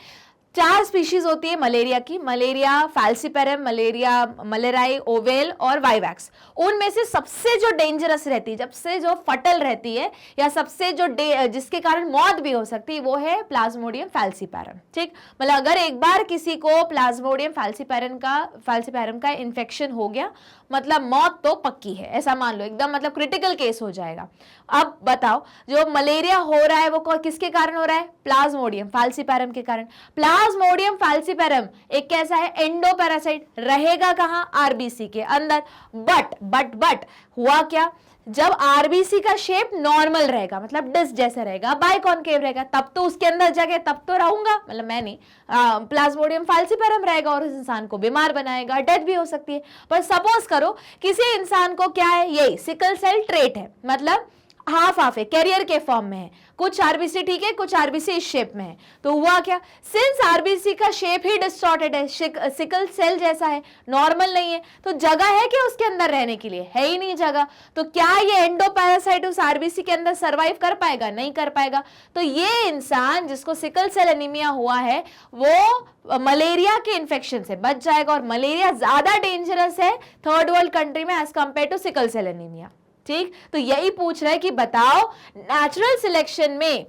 4 स्पीशीज होती है मलेरिया की, मलेरिया फैल्सीपेरम, मलेरिया मलेराई, ओवेल और वाइवैक्स। उनमें से सबसे जो डेंजरस रहती है, सबसे जो फटल रहती है, या सबसे जो जिसके कारण मौत भी हो सकती है, वो है प्लाज्मोडियम फैल्सीपेरम। ठीक, मतलब अगर एक बार किसी को प्लाज्मोडियम फैल्सीपेरम का इन्फेक्शन हो गया, मतलब मौत तो पक्की है, ऐसा मान लो, एकदम मतलब क्रिटिकल केस हो जाएगा। अब बताओ, जो मलेरिया हो रहा है वो किसके कारण हो रहा है? प्लाज्मोडियम फैल्सीपेरम के कारण। प्लाज्मोडियम फैल्सीपेरम एक कैसा है? एंडोपैरासाइट, रहेगा कहां? आरबीसी के अंदर। बट हुआ क्या? जब आरबीसी का शेप नॉर्मल रहेगा, मतलब डिस्क जैसा रहेगा, बाइकॉनकेव रहेगा, तब तो उसके अंदर जगह, तब तो रहूंगा, मतलब मैं नहीं, प्लाज्मोडियम फैल्सीपेरम रहेगा और उस इंसान को बीमार बनाएगा, डेथ भी हो सकती है। पर सपोज करो किसी इंसान को क्या है? यही सिकल सेल ट्रेट है, मतलब हाफ है, कैरियर के फॉर्म में है, कुछ आरबीसी ठीक है, कुछ आरबीसी इस शेप में है। तो हुआ क्या? सिंस आरबीसी का शेप ही डिस्टॉर्टेड है, सिकल सेल जैसा है, नॉर्मल नहीं है, तो जगह है क्या उसके अंदर रहने के लिए? है ही नहीं जगह। तो क्या ये एंडोपैरासाइट उस आरबीसी के अंदर सरवाइव कर पाएगा? नहीं कर पाएगा। तो ये इंसान जिसको सिकल सेल एनीमिया हुआ है, वो मलेरिया के इन्फेक्शन से बच जाएगा, और मलेरिया ज्यादा डेंजरस है थर्ड वर्ल्ड कंट्री में as compare to sickle cell anaemia. ठीक, तो यही पूछ रहा है कि बताओ नेचुरल सिलेक्शन में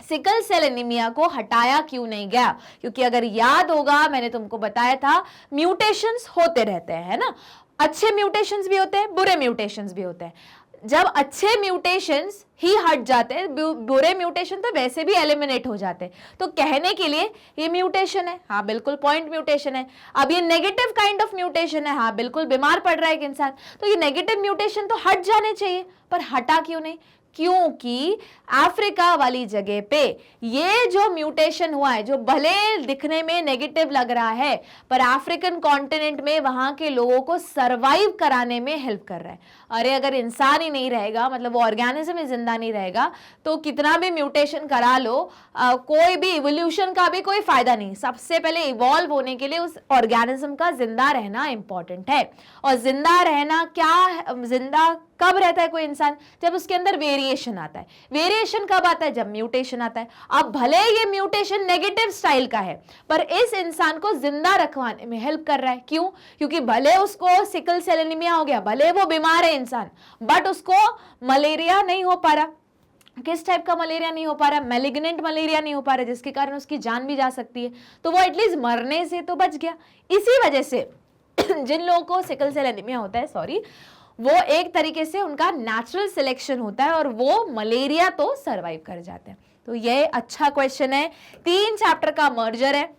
सिकल सेल एनीमिया को हटाया क्यों नहीं गया? क्योंकि अगर याद होगा, मैंने तुमको बताया था, म्यूटेशंस होते रहते हैं, है ना? अच्छे म्यूटेशंस भी होते हैं, बुरे म्यूटेशंस भी होते हैं। जब अच्छे म्यूटेशंस ही हट जाते हैं, बुरे म्यूटेशन तो वैसे भी एलिमिनेट हो जाते हैं। तो कहने के लिए ये म्यूटेशन है, हाँ बिल्कुल पॉइंट म्यूटेशन है। अब ये नेगेटिव काइंड ऑफ म्यूटेशन है, हाँ बिल्कुल बीमार पड़ रहा है एक इंसान, तो ये नेगेटिव म्यूटेशन तो हट जाने चाहिए, पर हटा क्यों नहीं? क्योंकि अफ्रीका वाली जगह पे ये जो म्यूटेशन हुआ है, जो भले दिखने में नेगेटिव लग रहा है, पर अफ्रीकन कॉन्टिनेंट में वहां के लोगों को सरवाइव कराने में हेल्प कर रहा है। अरे अगर इंसान ही नहीं रहेगा, मतलब वो ऑर्गेनिज्म ही जिंदा नहीं रहेगा, तो कितना भी म्यूटेशन करा लो, कोई भी इवोल्यूशन का भी कोई फायदा नहीं। सबसे पहले इवॉल्व होने के लिए उस ऑर्गेनिज्म का जिंदा रहना इंपॉर्टेंट है। और जिंदा रहना क्या, जिंदा कब रहता है कोई इंसान? जब उसके अंदर वेरिएशन आता है। वेरिएशन कब आता है? जब म्यूटेशन आता है। अब भले ये म्यूटेशन नेगेटिव स्टाइल का है, पर इस इंसान को जिंदा रखवाने में हेल्प कर रहा है। क्यों? क्योंकि भले उसको सिकल सेल एनीमिया हो गया, भले वो बीमार है इंसान, बट उसको मलेरिया नहीं हो पा रहा। किस टाइप का मलेरिया नहीं हो पा रहा? मैलिग्नेंट मलेरिया नहीं हो पा रहा, जिसके कारण उसकी जान भी जा सकती है। तो वो एटलीस्ट मरने से तो बच गया। इसी वजह से जिन लोगों को सिकल सेल एनीमिया होता है, वो एक तरीके से उनका नेचुरल सिलेक्शन होता है और वो मलेरिया तो सरवाइव कर जाते हैं। तो ये अच्छा क्वेश्चन है। 3 चैप्टर का मर्जर है।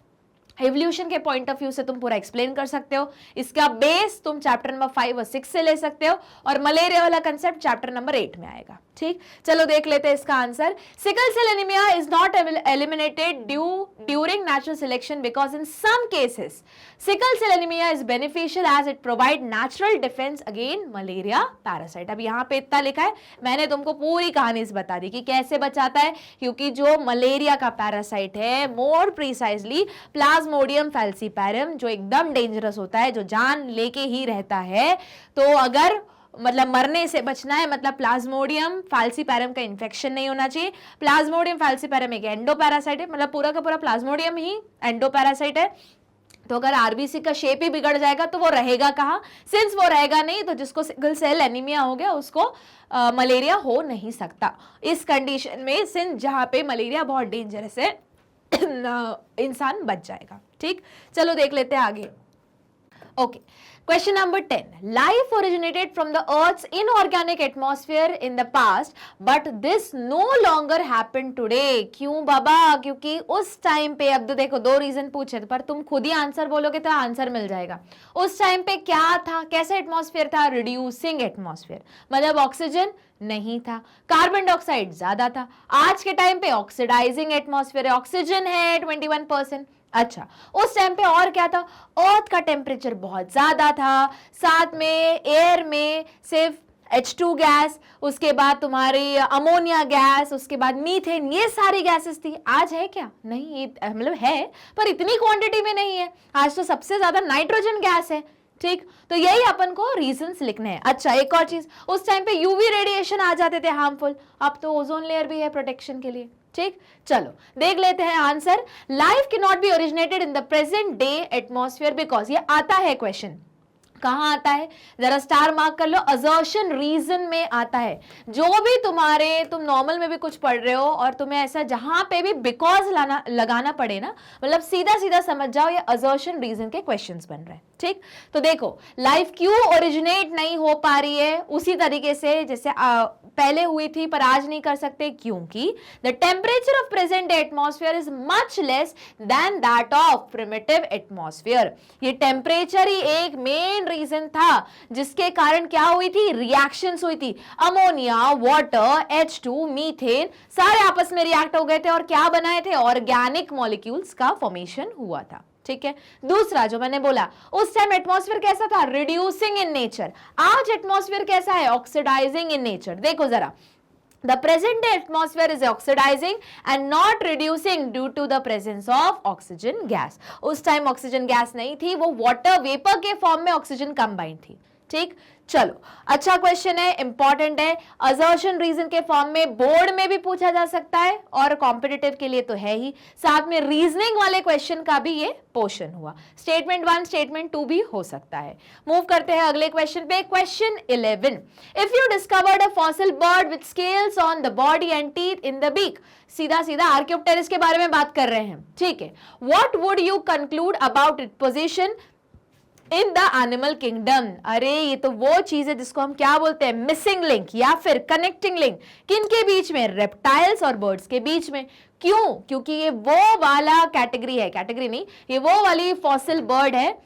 एवोल्यूशन के पॉइंट ऑफ व्यू से तुम पूरा एक्सप्लेन कर सकते हो। इसका बेस तुम चैप्टर नंबर 5 और 6 से ले सकते हो, और मलेरिया वाला कंसेप्ट चैप्टर नंबर 8 में आएगा। ठीक, चलो देख लेते हैं इसका answer. Sickle cell anaemia is not eliminated during natural selection because in some cases sickle cell anaemia is beneficial as it provide natural defence again malaria parasite. अब यहाँ पे इतना लिखा है, मैंने तुमको पूरी कहानी बता दी कि कैसे बचाता है। क्योंकि जो मलेरिया का पैरासाइट है, मोर प्रिसाइजली प्लाज्मोडियम फैल्सीपेरम, जो एकदम डेंजरस होता है, जो जान लेके ही रहता है, तो अगर मतलब मरने से बचना है, मतलब प्लाज्मोडियम फैल्सीपेरम का इन्फेक्शन नहीं होना चाहिए। प्लाज्मोडियम फैल्सीपेरम एक एंडोपैरासाइट है, मतलब पूरा का पूरा प्लाज्मोडियम ही एंडोपैरासाइट है। तो अगर आरबीसी का शेप ही बिगड़ जाएगा तो वो रहेगा कहाँ? सिंस वो रहेगा नहीं, तो जिसको सिकल सेल एनीमिया हो गया उसको मलेरिया हो नहीं सकता। इस कंडीशन में सिंस जहाँ पे मलेरिया बहुत डेंजरस है, इंसान बच जाएगा। ठीक, चलो देख लेते हैं आगे। Okay, question number 10. Life originated from the Earth's inorganic atmosphere in the past, but this no longer happened today. क्यों बाबा? क्योंकि उस टाइम पे, अब तो देखो 2 रीजन पूछे, पर तुम खुद ही आंसर बोलोगे तो आंसर मिल जाएगा। उस टाइम पे क्या था, कैसा एटमॉस्फेयर था? रिड्यूसिंग एटमॉस्फेयर, मतलब ऑक्सीजन नहीं था, कार्बन डाइऑक्साइड ज्यादा था। आज के टाइम पे ऑक्सीडाइजिंग एटमॉस्फेयर है, ऑक्सीजन है 21%। अच्छा, उस टाइम पे और क्या था? अर्थ का टेम्परेचर बहुत ज्यादा था, साथ में एयर में सिर्फ H2 गैस, उसके बाद तुम्हारी अमोनिया गैस, उसके बाद मीथेन, ये सारी गैसेस थी। आज है क्या? नहीं, मतलब है पर इतनी क्वांटिटी में नहीं है। आज तो सबसे ज्यादा नाइट्रोजन गैस है। ठीक, तो यही अपन को रीजंस लिखने हैं। अच्छा, एक और चीज, उस टाइम पे यूवी रेडिएशन आ जाते थे हार्मफुल, अब तो ओजोन लेयर भी है प्रोटेक्शन के लिए। ठीक, चलो देख लेते हैं answer. Life can not be originated in the present day atmosphere because, ये आता है क्वेश्चन, कहां आता है, जरा स्टार मार्क कर लो, असर्शन रीजन में आता है। जो भी तुम नॉर्मल में भी कुछ पढ़ रहे हो और तुम्हें ऐसा जहां पे भी बिकॉज लगाना पड़े ना, मतलब सीधा सीधा समझ जाओ ये असर्शन रीजन के क्वेश्चंस बन रहे हैं। ठीक, तो देखो लाइफ क्यों ओरिजिनेट नहीं हो पा रही है उसी तरीके से जैसे पहले हुई थी पर आज नहीं कर सकते, क्योंकि the temperature of present atmosphere is much less than that of primitive atmosphere. ये टेम्परेचर ही एक मेन रीजन था जिसके कारण क्या हुई थी, रिएक्शंस हुई थी। अमोनिया, वाटर, H2, मीथेन सारे आपस में रिएक्ट हो गए थे और क्या बनाए थे, ऑर्गेनिक मॉलिक्यूल्स का फॉर्मेशन हुआ था। ठीक है, दूसरा जो मैंने बोला, उस टाइम एटमॉस्फेयर कैसा था, रिड्यूसिंग इन नेचर। आज एटमॉस्फेयर कैसा है, ऑक्सीडाइजिंग इन नेचर। देखो जरा, the present day atmosphere is oxidizing and not reducing due to the presence of oxygen gas। उस टाइम ऑक्सीजन गैस नहीं थी, वो वाटर वेपर के फॉर्म में ऑक्सीजन कंबाइंड थी। ठीक, चलो अच्छा क्वेश्चन है, इंपॉर्टेंट है, असर्शन रीजन के फॉर्म में बोर्ड में भी पूछा जा सकता है और कॉम्पिटिटिव के लिए तो है ही, साथ में रीजनिंग वाले क्वेश्चन का भी ये पोर्शन हुआ। स्टेटमेंट 1 स्टेटमेंट 2 भी हो सकता है। मूव करते हैं अगले क्वेश्चन पे, question 11। If you discovered a fossil bird with scales on the body and teeth in the beak, सीधा सीधा आर्कियोप्टेरिस के बारे में बात कर रहे हैं। ठीक है, what would you conclude about it position in the animal kingdom. अरे ये तो वो चीज है जिसको हम क्या बोलते हैं, मिसिंग लिंक या फिर कनेक्टिंग लिंक। किन के बीच में, रेप्टाइल्स और बर्ड्स के बीच में। क्यों, क्योंकि ये वो वाला कैटेगरी है, कैटेगरी नहीं, ये वो वाली फॉसिल बर्ड है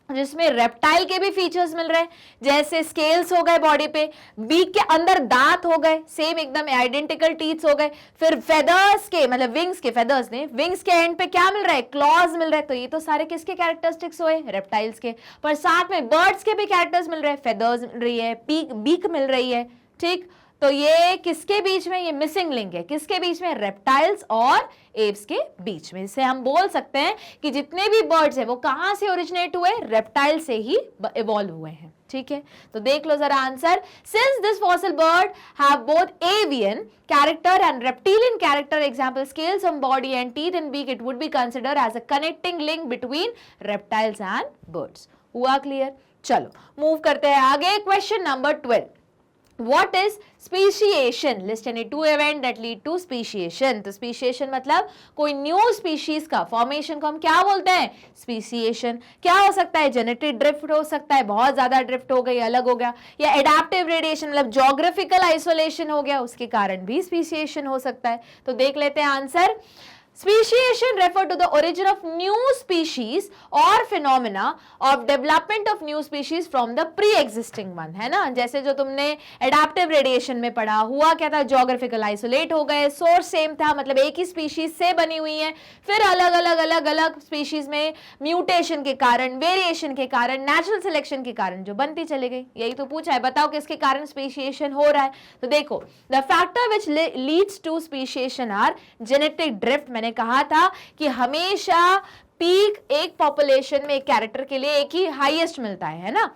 जिसमें रेप्टाइल के भी फीचर्स मिल रहे हैं, जैसे स्केल्स हो गए बॉडी पे, बीक के अंदर दांत हो गए, सेम एकदम आइडेंटिकल टीथ्स हो गए, फिर फेदर्स के मतलब विंग्स के, फेदर्स ने विंग्स के एंड पे क्या मिल रहा है, क्लॉज मिल रहा है। तो ये तो सारे किसके कैरेक्टरिस्टिक्स हुए, रेप्टाइल्स के। पर साथ में बर्ड्स के भी कैरेक्टर्स मिल रहे हैं, फेदर्स मिल रही है, बीक मिल रही है। ठीक, तो ये किसके बीच में, ये मिसिंग लिंक है, किसके बीच में, रेप्टाइल्स और एप्स के बीच में। इसे हम बोल सकते हैं कि जितने भी बर्ड्स हैं वो कहां से ओरिजिनेट हुए, रेप्टाइल से ही इवॉल्व हुए हैं। ठीक है, तो देख लो जरा answer. Since this fossil bird have both avian character and reptilian character, example scales on body and teeth and beak, it would be considered as a connecting link between reptiles and birds. हुआ क्लियर? चलो मूव करते हैं आगे, question number 12। What is speciation? List any two event that lead to speciation। तो speciation मतलब कोई न्यू स्पीशीज का फॉर्मेशन को हम क्या बोलते हैं, स्पीशिएशन। क्या हो सकता है, जेनेटिक ड्रिफ्ट हो सकता है, बहुत ज्यादा ड्रिफ्ट हो गई, अलग हो गया, या एडाप्टिव रेडिएशन मतलब जोग्राफिकल आइसोलेशन हो गया, उसके कारण भी स्पीशिएशन हो सकता है। तो देख लेते हैं answer. Speciation refer to the origin of new species or phenomena of development of new species from the pre-existing one, है ना। जैसे जो तुमने adaptive radiation में पढ़ा, हुआ क्या था, geographical isolate हो गए, source same था, मतलब एक ही species से बनी हुई है, फिर अलग अलग species में mutation के कारण, variation के कारण, natural selection के कारण जो बनती चली गई। यही तो पूछा है, बताओ किसके कारण speciation हो रहा है। तो देखो, the factor which leads to speciation are genetic drift। मैंने कहा था कि हमेशा पीक एक पॉपुलेशन में एक कैरेक्टर के लिए एक ही हाईएस्ट मिलता है ना।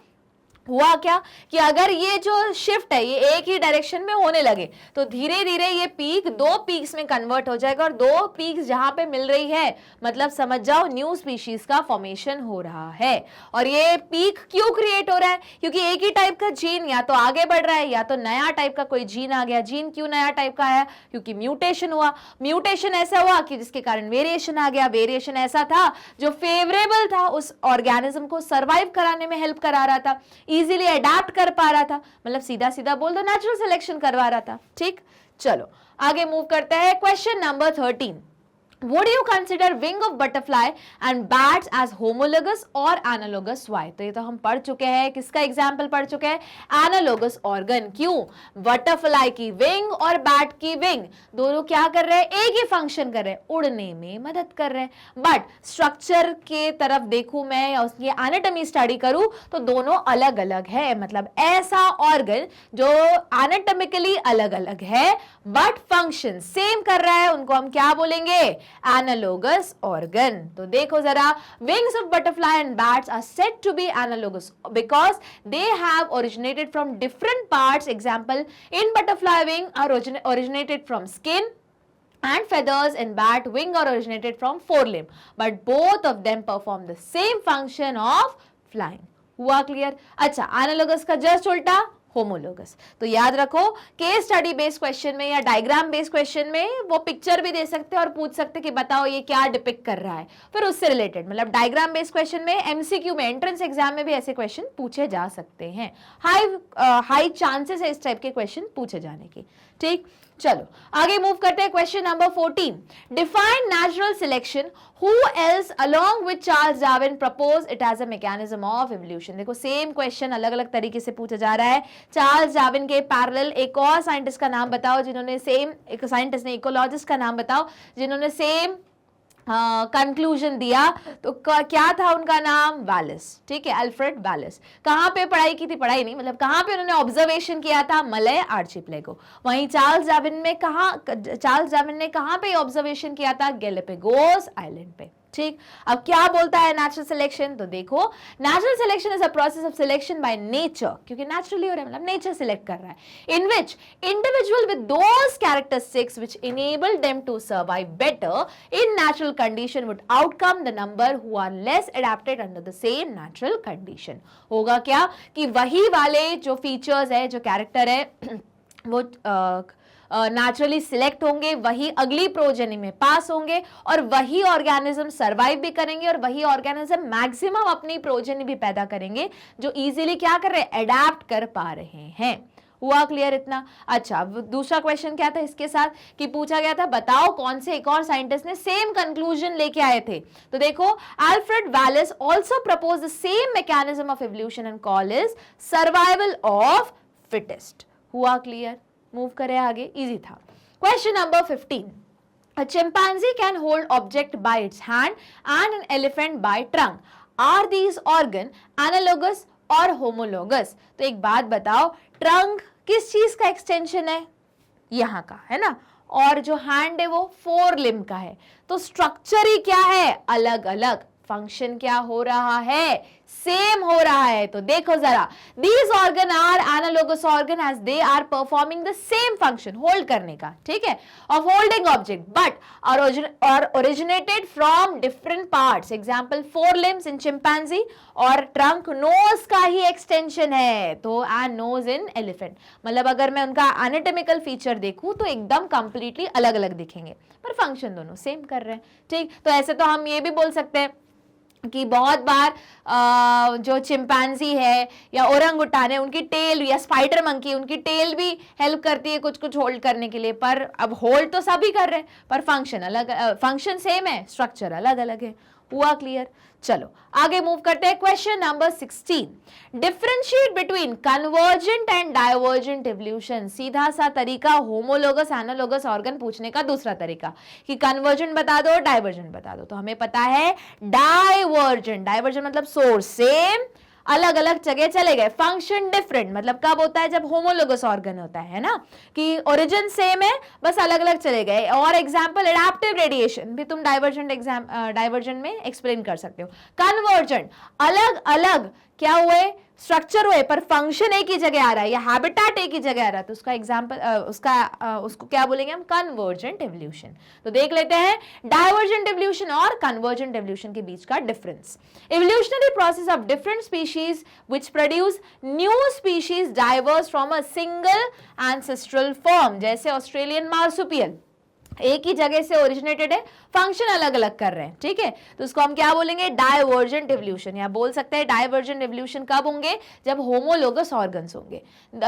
हुआ क्या कि अगर ये जो शिफ्ट है ये एक ही डायरेक्शन में होने लगे तो धीरे धीरे ये पीक दो पीक्स में कन्वर्ट हो जाएगा, और दो पीक्स जहां पे मिल रही है मतलब समझ जाओ न्यू स्पीशीज का फॉर्मेशन हो रहा है। और ये पीक क्यों क्रिएट हो रहा है, क्योंकि एक ही टाइप का जीन या तो आगे बढ़ रहा है या तो नया टाइप का कोई जीन आ गया। जीन क्यों नया टाइप का आया, क्योंकि म्यूटेशन हुआ। म्यूटेशन ऐसा हुआ कि जिसके कारण वेरिएशन आ गया। वेरिएशन ऐसा था जो फेवरेबल था, उस ऑर्गेनिज्म को सर्वाइव कराने में हेल्प करा रहा था, इजीली अडैप्ट कर पा रहा था, मतलब सीधा सीधा बोल दो नेचुरल सिलेक्शन करवा रहा था। ठीक, चलो आगे मूव करते हैं, question number 13। Would you consider wing of butterfly and bats as homologous or analogous? Why? तो ये तो हम पढ़ चुके हैं, किसका एग्जाम्पल पढ़ चुके हैं, एनालोगस ऑर्गन। क्यों, बटरफ्लाई की विंग और बैट की विंग दोनों क्या कर रहे हैं, एक ही फंक्शन कर रहे हैं, उड़ने में मदद कर रहे हैं। बट स्ट्रक्चर के तरफ देखूं मैं या उसकी एनाटॉमी स्टडी करूं तो दोनों अलग अलग है। मतलब ऐसा ऑर्गन जो एनाटॉमिकली अलग अलग है बट फंक्शन सेम कर रहा है, उनको हम क्या बोलेंगे, एनालोगस ऑर्गन। तो देखो जरा, wings of butterfly and bats are said to be analogous because they have originated from different parts. Example, in butterfly wing are originated from skin, and feathers in bat wing are originated from forelimb, but both of them perform the same function of flying. हुआ क्लियर? अच्छा, एनालोगस का जस्ट उल्टा होमोलोगस। तो याद रखो, केस स्टडी बेस्ड क्वेश्चन में या डायग्राम बेस्ड क्वेश्चन में वो पिक्चर भी दे सकते हैं और पूछ सकते हैं कि बताओ ये क्या डिपिक्ट कर रहा है, फिर उससे रिलेटेड, मतलब डायग्राम बेस्ड क्वेश्चन में, एमसीक्यू में, एंट्रेंस एग्जाम में भी ऐसे क्वेश्चन पूछे जा सकते हैं। हाई चांसेस है इस टाइप के क्वेश्चन पूछे जाने की। ठीक, चलो आगे मूव करते हैं। Question number 14, define natural selection, who else along with Charles Darwin propose it as a mechanism of evolution. देखो सेम क्वेश्चन अलग अलग तरीके से पूछा जा रहा है। चार्ल्स डार्विन के पैरेलल एक और साइंटिस्ट का नाम बताओ जिन्होंने सेम, एक साइंटिस्ट ने, इकोलॉजिस्ट का नाम बताओ जिन्होंने सेम कंक्लूजन दिया। तो क्या था उनका नाम? वैलेस। ठीक है, अल्फ्रेड वैलेस। कहां पे पढ़ाई की थी? पढ़ाई नहीं, मतलब कहां पे उन्होंने ऑब्जर्वेशन किया था? Malay archipelago. वहीं चार्ल्स डार्विन ने कहां पे ऑब्जर्वेशन किया था? गैलापागोस आइलैंड पे। ठीक, अब क्या बोलता है नेचुरल सिलेक्शन? तो देखो, natural selection is a process of selection by nature, क्योंकि नेचुरली हो रहा है, मतलब नेचर सिलेक्ट कर रहा है, in which individual with those characteristics which enable them to survive better in natural condition would outcome the number who are less adapted under the same natural condition. होगा क्या कि वही वाले जो फीचर्स है, जो कैरेक्टर है, वो नेचुरली सिलेक्ट होंगे, वही अगली प्रोजेनी में पास होंगे और वही ऑर्गेनिज्म सर्वाइव भी करेंगे और वही ऑर्गेनिज्म मैक्सिमम अपनी प्रोजेनी भी पैदा करेंगे जो इजीली क्या कर रहे हैं? अडेप्ट कर पा रहे हैं। हुआ क्लियर इतना? अच्छा, दूसरा क्वेश्चन क्या था इसके साथ कि पूछा गया था बताओ कौन से एक और साइंटिस्ट ने सेम कंक्लूजन लेके आए थे। तो देखो, Alfred Wallace also propose the same mechanism of evolution and call is survival of fittest. हुआ क्लियर? मूव करें आगे, इजी था। Question number 15, a chimpanzee can hold object by its hand and an elephant by trunk. Are these organ analogous or homologous? तो एक बात बताओ, ट्रंक किस चीज का एक्सटेंशन है? यहां का है ना, और जो हैंड है वो 4 लिम्ब का है। तो स्ट्रक्चर ही क्या है? अलग अलग। फंक्शन क्या हो रहा है? सेम हो रहा है। तो देखो जरा, these organ are analogous organ as they are performing the same function, hold करने का, ठीक है, of holding object, but are originated from different parts. Example, 4 limbs in chimpanzee और trunk nose का ही extension है, तो and nose in elephant। मतलब अगर मैं उनका anatomical feature देखूं तो एकदम completely अलग अलग दिखेंगे, पर फंक्शन दोनों सेम कर रहे हैं। ठीक, तो ऐसे तो हम ये भी बोल सकते हैं कि बहुत बार जो चिंपैंजी है या ओरंगुटान है, उनकी टेल, या स्पाइडर मंकी, उनकी टेल भी हेल्प करती है कुछ कुछ होल्ड करने के लिए, पर अब होल्ड तो सभी कर रहे हैं, पर फंक्शन अलग, फंक्शन सेम है, स्ट्रक्चर अलग अलग है। हुआ क्लियर? चलो आगे मूव करते हैं। Question number 16, differentiate between convergent and divergent evolution. सीधा सा तरीका, होमोलोगस एनालोगस ऑर्गन पूछने का दूसरा तरीका कि कन्वर्जेंट बता दो, डाइवर्जेंट बता दो। तो हमें पता है डाइवर्जेंट, डाइवर्जेंट मतलब सोर्स सेम, अलग अलग जगह चले गए, फंक्शन डिफरेंट। मतलब कब होता है? जब होमोलोगस ऑर्गन होता है ना, कि ओरिजिन सेम है, बस अलग अलग चले गए। और एग्जांपल, एडेप्टिव रेडिएशन भी तुम डाइवर्जेंट में एक्सप्लेन कर सकते हो। कन्वर्जेंट, अलग अलग क्या हुए? स्ट्रक्चर हुए, पर फंक्शन एक ही जगह आ रहा है या हैबिटेट एक ही जगह आ रहा है, तो उसका एग्जांपल, उसको क्या बोलेंगे हम? Convergent evolution. तो देख लेते हैं डाइवर्जेंट एवोल्यूशन और कन्वर्जेंट एवोल्यूशन के बीच का difference. Evolutionary process of different species which produce new species diverse from a single ancestral form. जैसे ऑस्ट्रेलियन मार्सुपियल एक ही जगह से ओरिजिनेटेड है, फंक्शन अलग अलग कर रहे हैं, ठीक है, तो उसको हम क्या बोलेंगे? Divergent evolution. या बोल सकते हैं डाइवर्जेंट एवोल्यूशन कब होंगे? जब होमोलोगस ऑर्गन्स होंगे।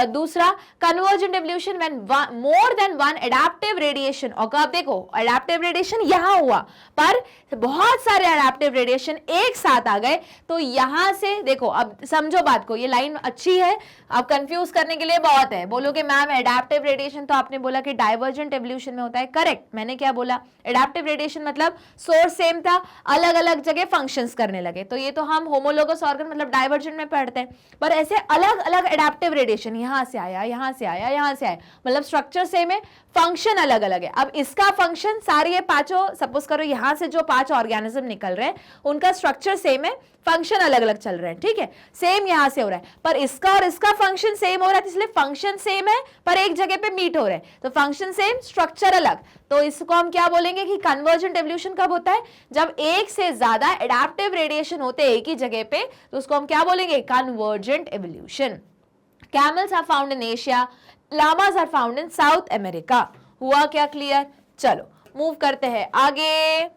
दूसरा, convergent evolution when more than one adaptive radiation. और कब? देखो, एडेप्टिव रेडिएशन यहां हुआ, पर बहुत सारे एडेप्टिव रेडिएशन एक साथ आ गए, तो यहां से देखो, अब समझो बात को, ये लाइन अच्छी है, अब कंफ्यूज करने के लिए बहुत है। बोलोगे मैम एडेप्टिव रेडिएशन तो आपने बोला कि डाइवर्जेंट एवोल्यूशन में होता है, करेक्ट। मैंने क्या बोला? एडेप्टिव रेडिएशन मतलब सोर्स सेम था, अलग अलग जगह फंक्शंस करने लगे, तो ये तो हम होमोलोगस ऑर्गन मतलब डाइवर्जेंट में पढ़ते हैं। पर ऐसे अलग अलग एडेप्टिव रेडिएशन, यहां से आया, यहां से आया, यहां से आया, मतलब स्ट्रक्चर सेम है, फंक्शन अलग अलग है। अब इसका फंक्शन, सारे ये पांचों, सपोज करो यहां से जो 5 ऑर्गेनिज्म निकल रहे हैं, उनका स्ट्रक्चर सेम है, फंक्शन अलग अलग चल रहे हैं, ठीक है, सेम यहां से हो रहा है, पर इसका और इसका फंक्शन सेम हो रहा है, इसलिए फंक्शन सेम है पर एक जगह पे मीट हो रहे हैं, तो फंक्शन सेम स्ट्रक्चर अलग, तो इसको हम क्या बोलेंगे कि कन्वर्जेंट एवोल्यूशन कब होता है, जब एक से ज्यादा एडाप्टिव रेडिएशन होते हैं एक ही जगह पे, तो उसको हम क्या बोलेंगे, convergent evolution. Camels are found in Asia, llamas are found in South America. हुआ क्या क्लियर? चलो मूव करते हैं आगे।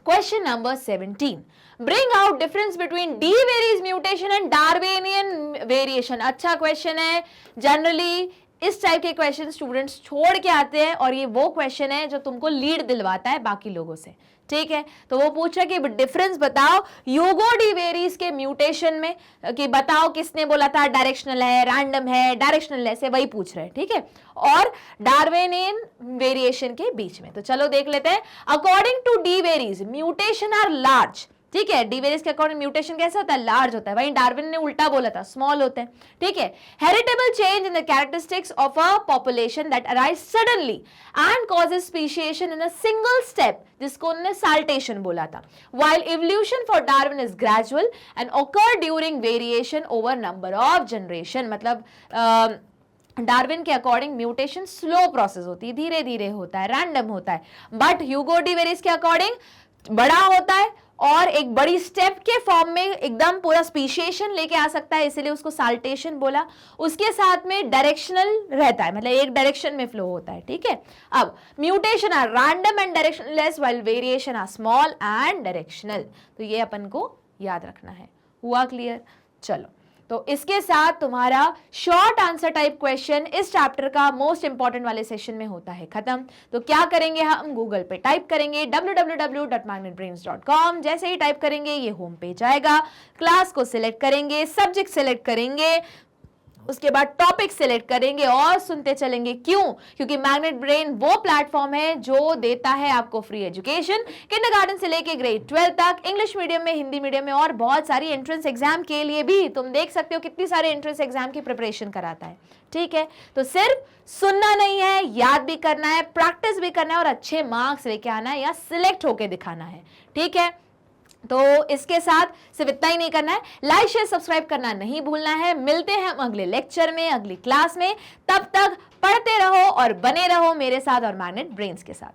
Question number 17, bring out difference between D varies mutation and Darwinian variation। अच्छा क्वेश्चन है, जनरली इस टाइप के क्वेश्चन स्टूडेंट्स छोड़ के आते हैं और ये वो क्वेश्चन है जो तुमको लीड दिलवाता है बाकी लोगों से, ठीक है। तो वो पूछ रहा है कि डिफरेंस बताओ ह्यूगो डी वेरीज के म्यूटेशन में, कि बताओ किसने बोला था डायरेक्शनल है, रैंडम है, डायरेक्शनल ऐसे वही पूछ रहे हैं, ठीक है, और डार्विनियन वेरिएशन के बीच में। तो चलो देख लेते हैं। According to de Vries mutation are large, ठीक है, डी वेरीज के अकॉर्डिंग म्यूटेशन कैसा होता है, लार्ज होता है, वहीं डार्विन ने उल्टा बोला था, स्मॉल होते हैं, ठीक है। Heritable change in the characteristics of a population that arise suddenly and causes speciation in a single step, जिसको उन्होंने साल्टेशन बोला था। While evolution for Darwin is gradual and occur during variation over number of generation, मतलब डार्विन के अकॉर्डिंग म्यूटेशन स्लो प्रोसेस होती है, धीरे धीरे होता है, रैंडम होता है, बट ह्यूगो डी वेरीज के अकॉर्डिंग बड़ा होता है और एक बड़ी स्टेप के फॉर्म में एकदम पूरा स्पीशिएशन लेके आ सकता है, इसलिए उसको साल्टेशन बोला। उसके साथ में डायरेक्शनल रहता है, मतलब एक डायरेक्शन में फ्लो होता है, ठीक है। अब mutation are random and directionless while variation are small and directional, तो ये अपन को याद रखना है। हुआ क्लियर? चलो, तो इसके साथ तुम्हारा शॉर्ट आंसर टाइप क्वेश्चन इस चैप्टर का मोस्ट इंपॉर्टेंट वाले सेशन में होता है खत्म। तो क्या करेंगे, हम गूगल पे टाइप करेंगे www.magnetbrains.com, जैसे ही टाइप करेंगे ये होम पेज आएगा, क्लास को सिलेक्ट करेंगे, सब्जेक्ट सिलेक्ट करेंगे, उसके बाद टॉपिक सिलेक्ट करेंगे और सुनते चलेंगे। क्यों? क्योंकि मैग्नेट ब्रेन वो प्लेटफॉर्म है जो देता है आपको फ्री एजुकेशन, किंडरगार्टन से लेके ग्रेड 12 तक, इंग्लिश मीडियम में, हिंदी मीडियम में, और बहुत सारी एंट्रेंस एग्जाम के लिए भी। तुम देख सकते हो कितनी सारे एंट्रेंस एग्जाम की प्रिपरेशन कराता है, ठीक है। तो सिर्फ सुनना नहीं है, याद भी करना है, प्रैक्टिस भी करना है और अच्छे मार्क्स लेके आना है या सिलेक्ट होके दिखाना है, ठीक है। तो इसके साथ सिर्फ इतना ही नहीं करना है, लाइक शेयर सब्सक्राइब करना नहीं भूलना है। मिलते हैं हम अगले लेक्चर में, अगली क्लास में, तब तक पढ़ते रहो और बने रहो मेरे साथ और मैग्नेट ब्रेन्स के साथ।